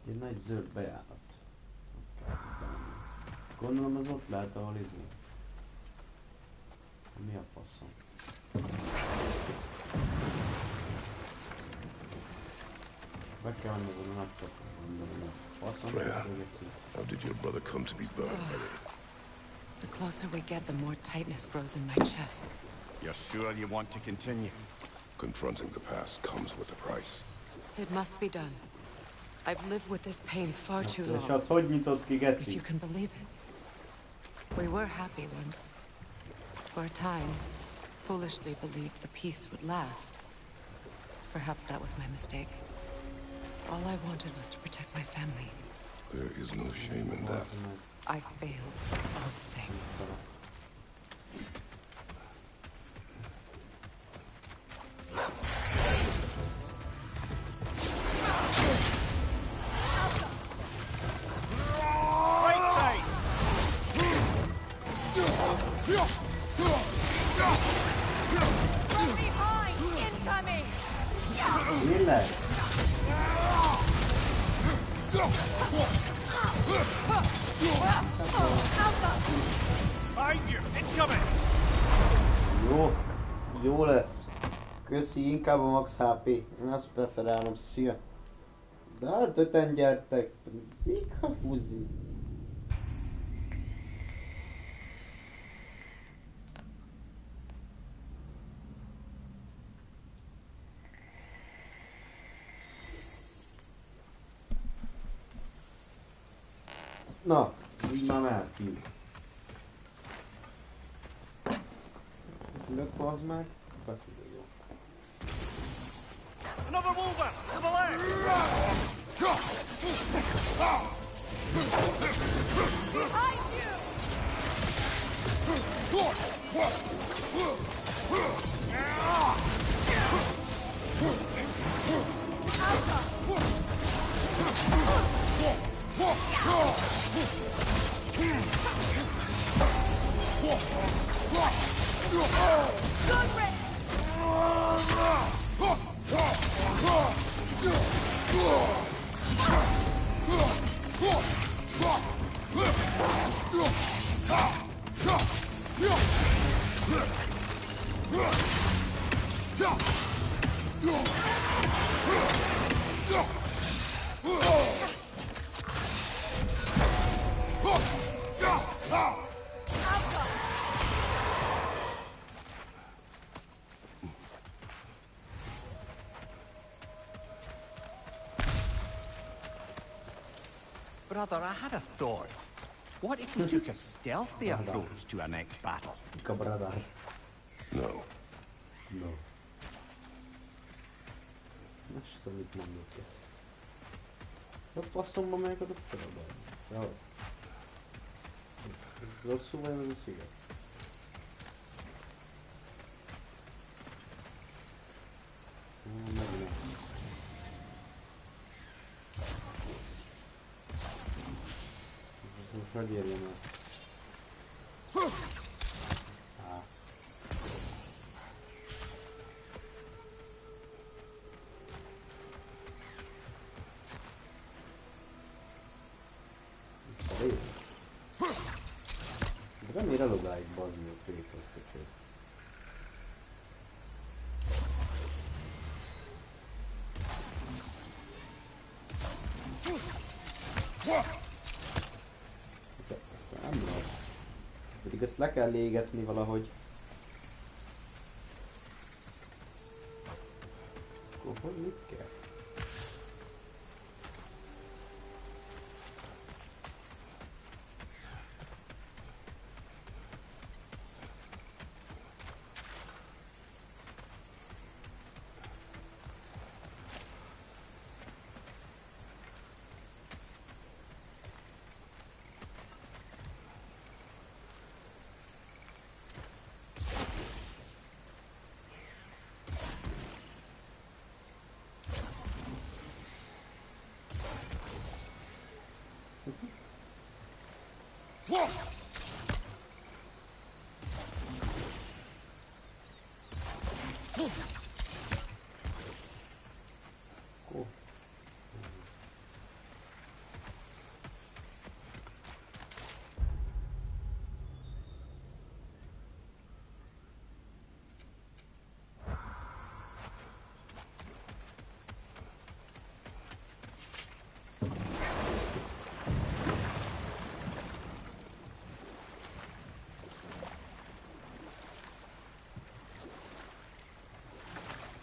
Egy nagy zöld bejárat. Gondolom az ott lehet, ahol izé. Mi a faszom? Be kell menni azon a nagy kapon, faszom. Freya, how did your brother come to be burned by it? The closer we get, the more tightness grows in my chest. You're sure you want to continue? Confronting the past comes with a price. It must be done. I've lived with this pain far too És long. az hogy nyitott ki, If geci? you can believe it. We were happy once. For a time, foolishly believed the peace would last. Perhaps that was my mistake. All I wanted was to protect my family. There is no shame in that. I failed all the same. Tényleg? Jó. Jó lesz. Köszi, inkább a max HP. Én azt preferálom, szia. De hát öten gyertek. Mik a fuzi? Na, így már mehetünk. Ülök, bazd meg. Beszélj, jó. Another mover to the left. Behind you! Brother, I had a thought. What if we took a stealthy approach to our next battle? Kabradar. No. No. Nem is tudom, mit mondok ezt. A faszomba megyek oda feladni. Fel. Ez rosszul van ez a sziget? Megint. Most megérjem el. De miért elodáig bazd meg a Kratos köcsög? De számlad. Pedig ezt le kell égetni valahogy. Akkor hogy mit kell? Cool.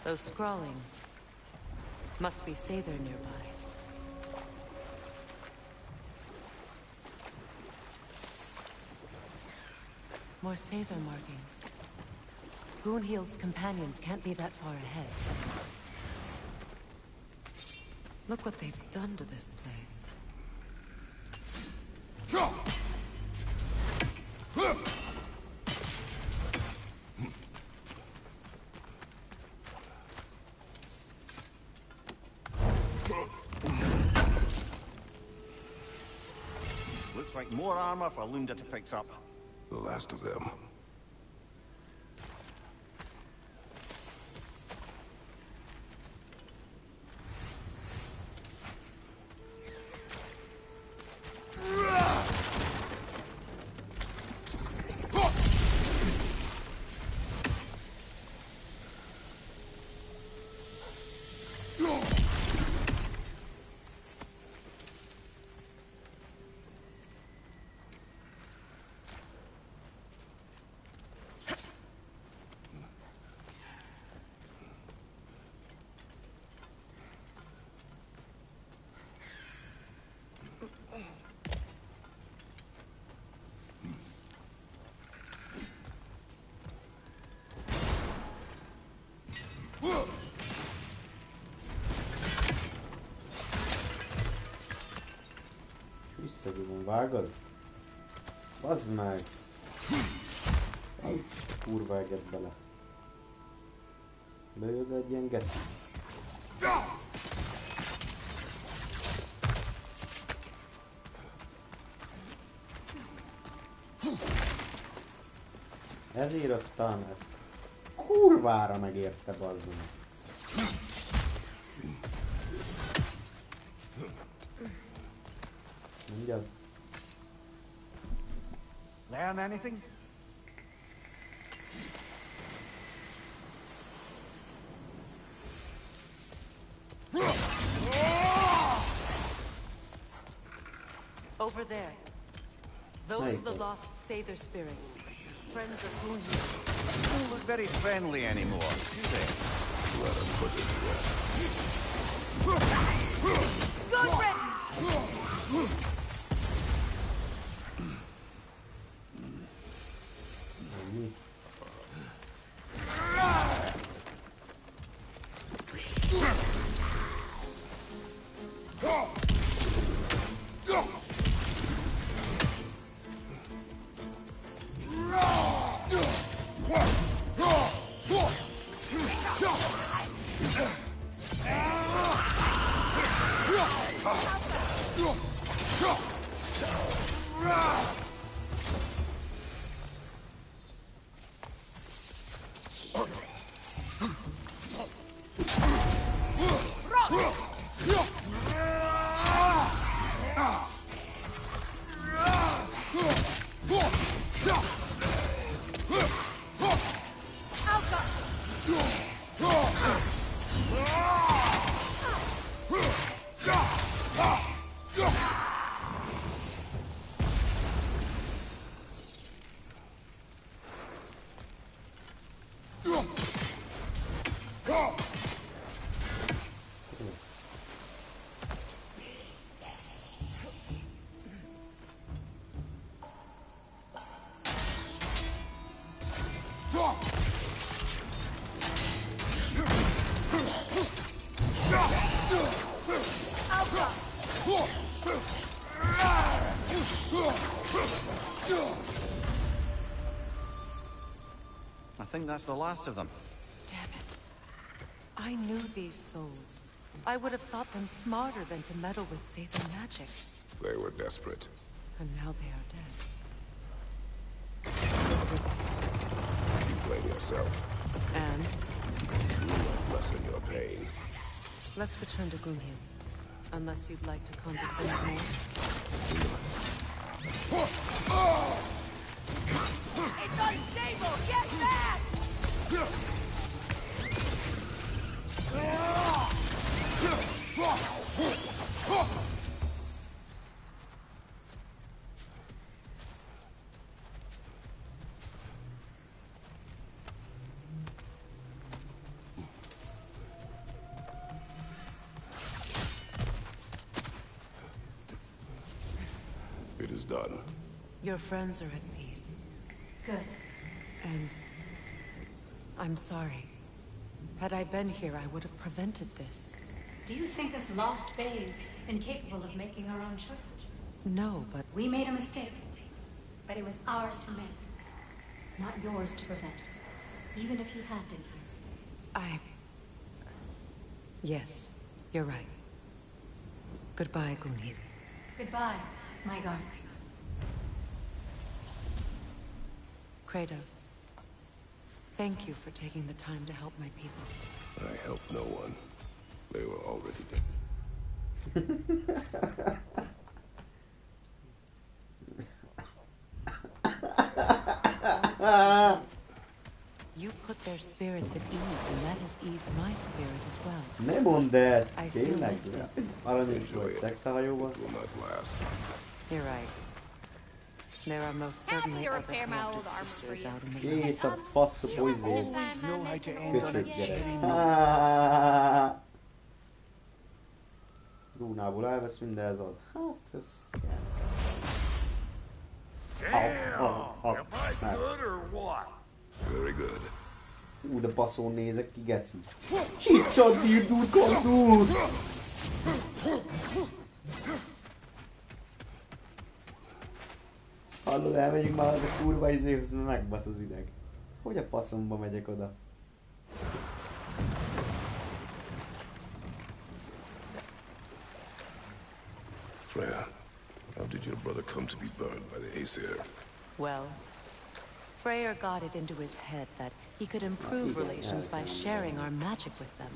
Those scrawlings must be Sather nearby. More Sather markings. Goonhild's companions can't be that far ahead. Look what they've done to this place. Looks like more armor for Lunda to fix up. The last of them. Visszadugom, vágod? Bazd meg! Úgy kurva eget bele. Lőd egy ilyen geci. Ezért aztán ez kurvára megérte, bazd meg. Mondjad. Learn anything? Over there. Those are the lost Sather spirits. Friends of Gunhir. Don't look very friendly anymore, do they? Let us put it to rest. Good riddance! I think that's the last of them. Damn it. I knew these souls. I would have thought them smarter than to meddle with Sather magic. They were desperate. And now they are dead. You blame yourself. And? Lessen your pain. Let's return to Gunhir. Unless you'd like to condescend more. It's unstable! Get back! It is done. Your friends are at peace. Good. And I'm sorry. Had I been here, I would have prevented this. Do you think us lost babes, incapable of making our own choices? no, but... We made a mistake, but it was ours to mend, not yours to prevent, even if you had been here. Yes, you're right. Goodbye, Gunhild. Goodbye, my guards. Kratos, thank you for taking the time to help my people. I helped no one. They were already dead. You put their spirits at ease, and that has eased my spirit as well. Nem mondd ezt! I feel Tényleg? lifted. Aranyos vagy szexahajóban? It will not last. You're right. There are most certainly Happy to other repair my old connected armor for sisters you. out in the world. Kész a faszok, hogy Always know how to end on a köcsög cheery gyerek. note. Rúnából elvesz mindez ad. Hát ez... Damn! Am I good or what? Very good. De baszón nézek ki, geci. Csicsad, dirdút, kandút! Hallod, elmegyünk már az a kurva izéhoz, mert megbasz az ideg. Hogy a faszomba megyek oda? Freya, how did your brother come to be burned by the Aesir? Well, Freyr got it into his head that he could improve relations by sharing our magic with them.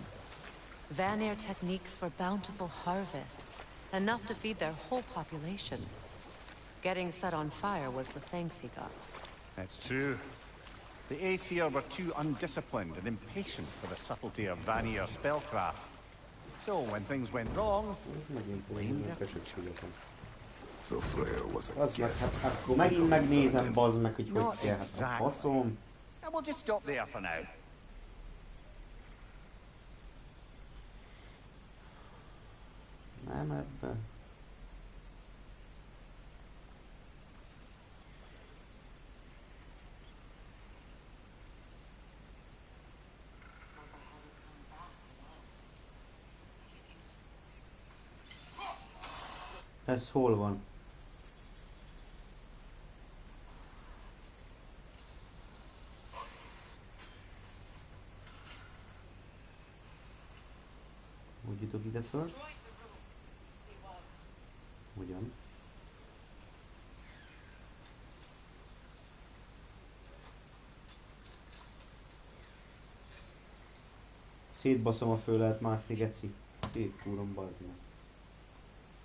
Vanir techniques for bountiful harvests, enough to feed their whole population. Getting set on fire was the thanks he got. That's true. The Aesir were too undisciplined and impatient for the subtlety of Vanir spellcraft. So when things went wrong, blamed their future. So Freya was a Az meg, guest. hát akkor megint megnézem, bazd meg, hogy hogy kell. Hát a exactly. faszom. And we'll just stop there for now. Nem ebben. Ez hol van? Hogy jutok ide föl? Ugyan. Szétbaszom, a föl lehet mászni, geci. Szétkúrom, bazd meg.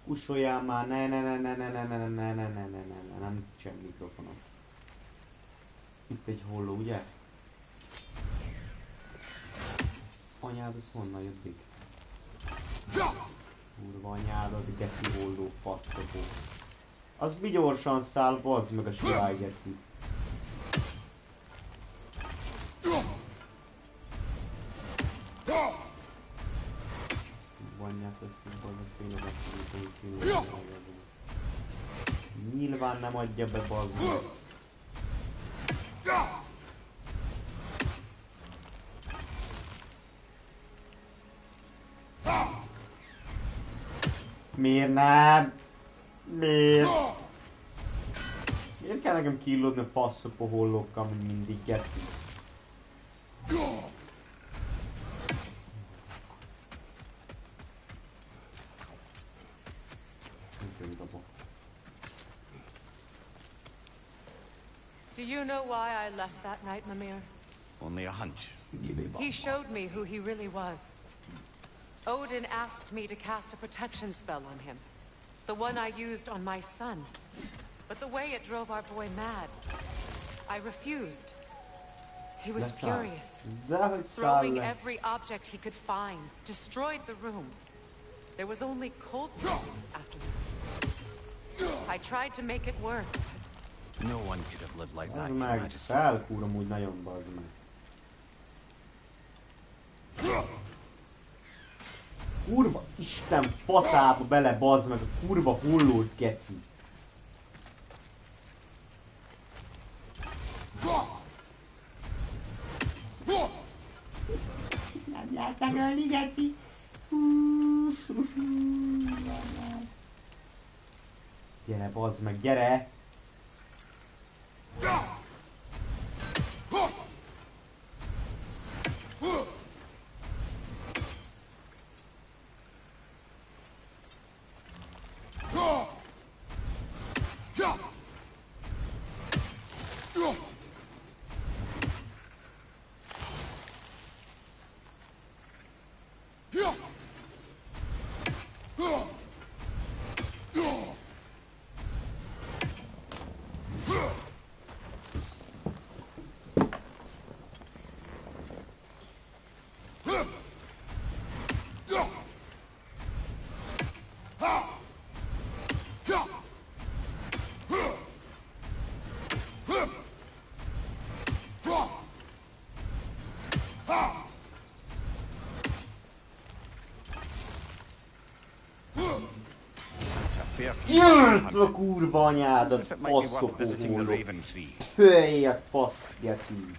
Kussoljál már, ne, nem sem mikrofonom. Itt egy holló, ugye? Anyád, az honnan jöttik? Kurva anyádat, geci holló, faszapó. Az mi gyorsan száll, bazd meg a sirály, geci. Anyát ezt így bazd meg, tényleg. Nyilván nem adja be, bazd meg. Miért nem? Miért? Miért kell nekem killodni a faszopó hollókkal, mint mindig, geci? Do you know why I left that night, Mimir? Only a hunch. He showed me who he really was. Odin asked me to cast a protection spell on him. The one I used on my son. But the way it drove our boy mad, I refused. He was furious, throwing every object he could find, destroyed the room. There was only coldness after that. I tried to make it work. No one could have lived like that, Az Your meg, Majesty. felkúrom úgy nagyon, bazd meg. Kurva Isten faszába bele, bazd meg a kurva hullót, geci. Nem lehet megölni, geci. Gyere, bazd meg, gyere! Győzd a kurva anyádat, faszopó hóló! Hülyek, fasz, geci!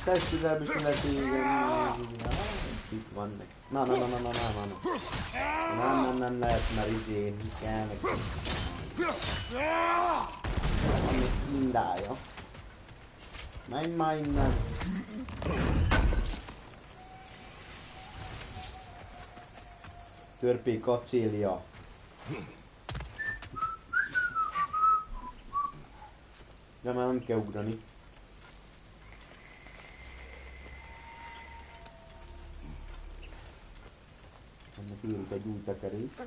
Test közelbűsületében... Itt vannak. Na. Nem lehet, mert izé, kell neki. Amit mindája. Menj már innen! Törpék acélia. De már nem kell ugrani. Ennek írjuk egy új tekerét.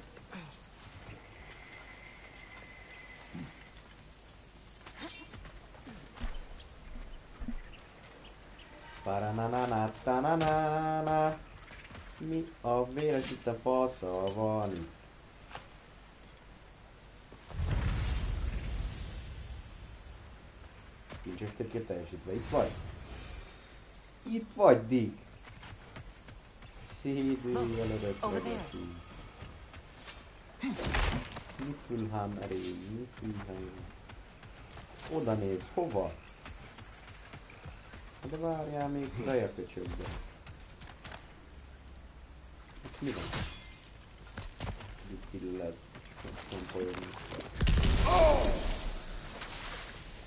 Parananana. Mi a véres itt a fasza van? Nincs estérkét teljesítve. Itt vagy? Itt vagy, Dick! Szédülj el örökre, geci. Niflham erény, Niflham. Oda néz, hova? De várjál még Freya köcsögbe. Itt mi van? Itt illet.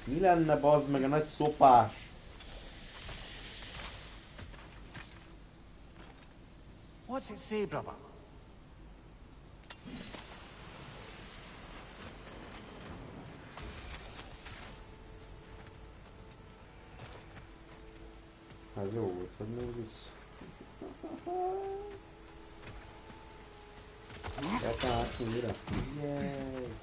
Mi lenne bazd meg a nagy szopás? What's it say, brother? Ez jó volt, hogy Mózis. Eltállás újra. Yay!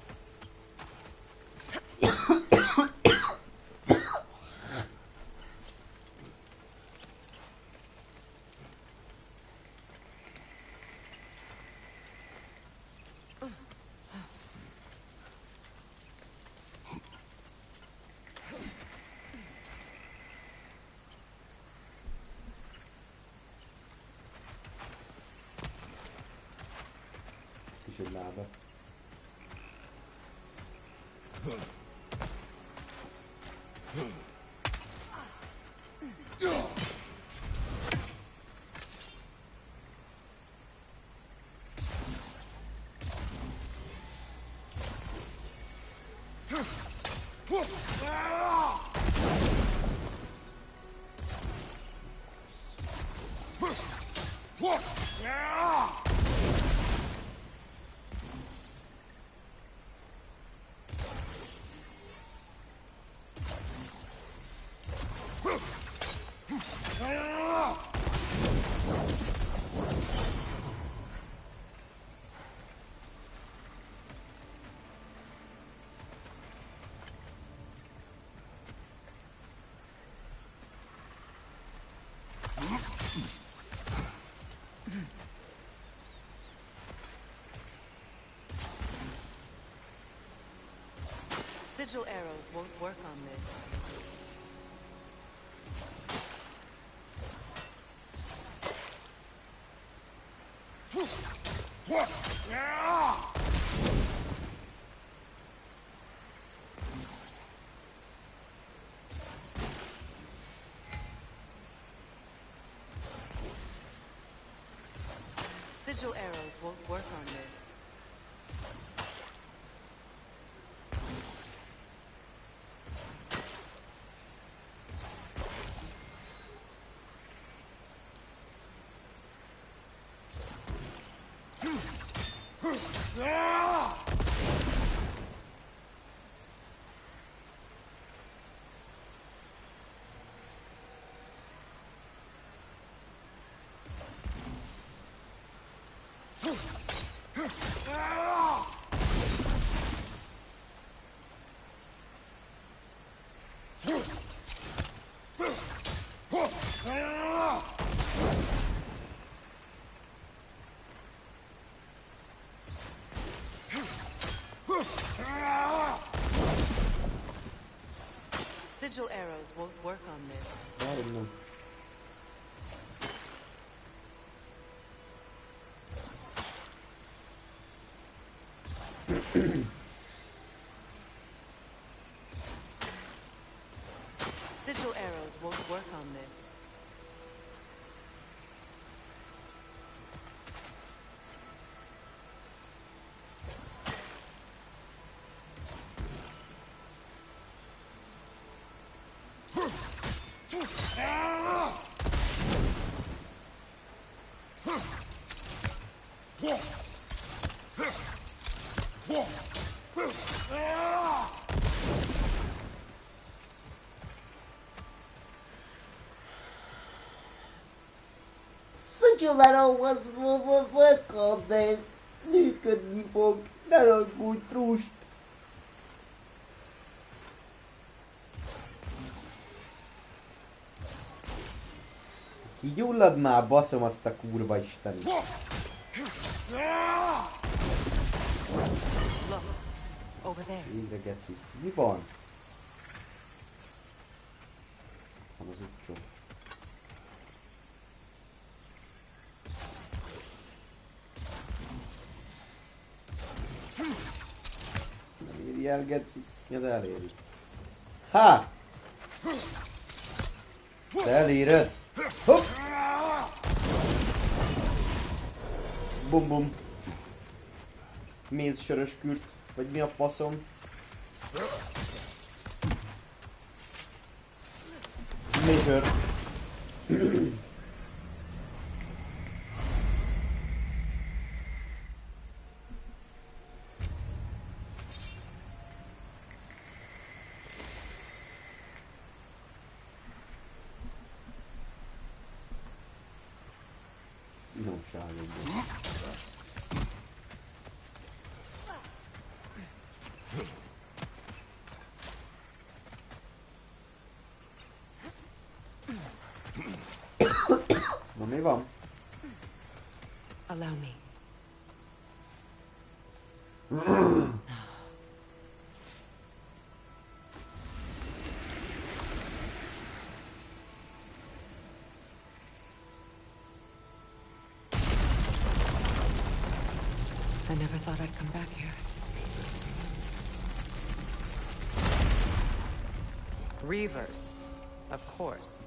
Kicsit lába. Sigil arrows won't work on this. Sigil arrows won't work on this. Sigil arrows won't work on this. I don't know. Sigil arrows won't work on this. Sigil arrow was work on this. Működni fog. Ne aggódj, trust. Kigyullad már, baszom azt a kurva istenit. Over there. Végre geci. Mi van? Ott van az utcsó. Nem éri el, geci. Ja, de eléri. Ha! Te eléred. Hopp! Bum bum. Mézsörös kürt. Vagy mi a faszom? Mézsör. Finomságokban. Na mi van? Allow me. I never thought I'd come back here. Reavers, of course.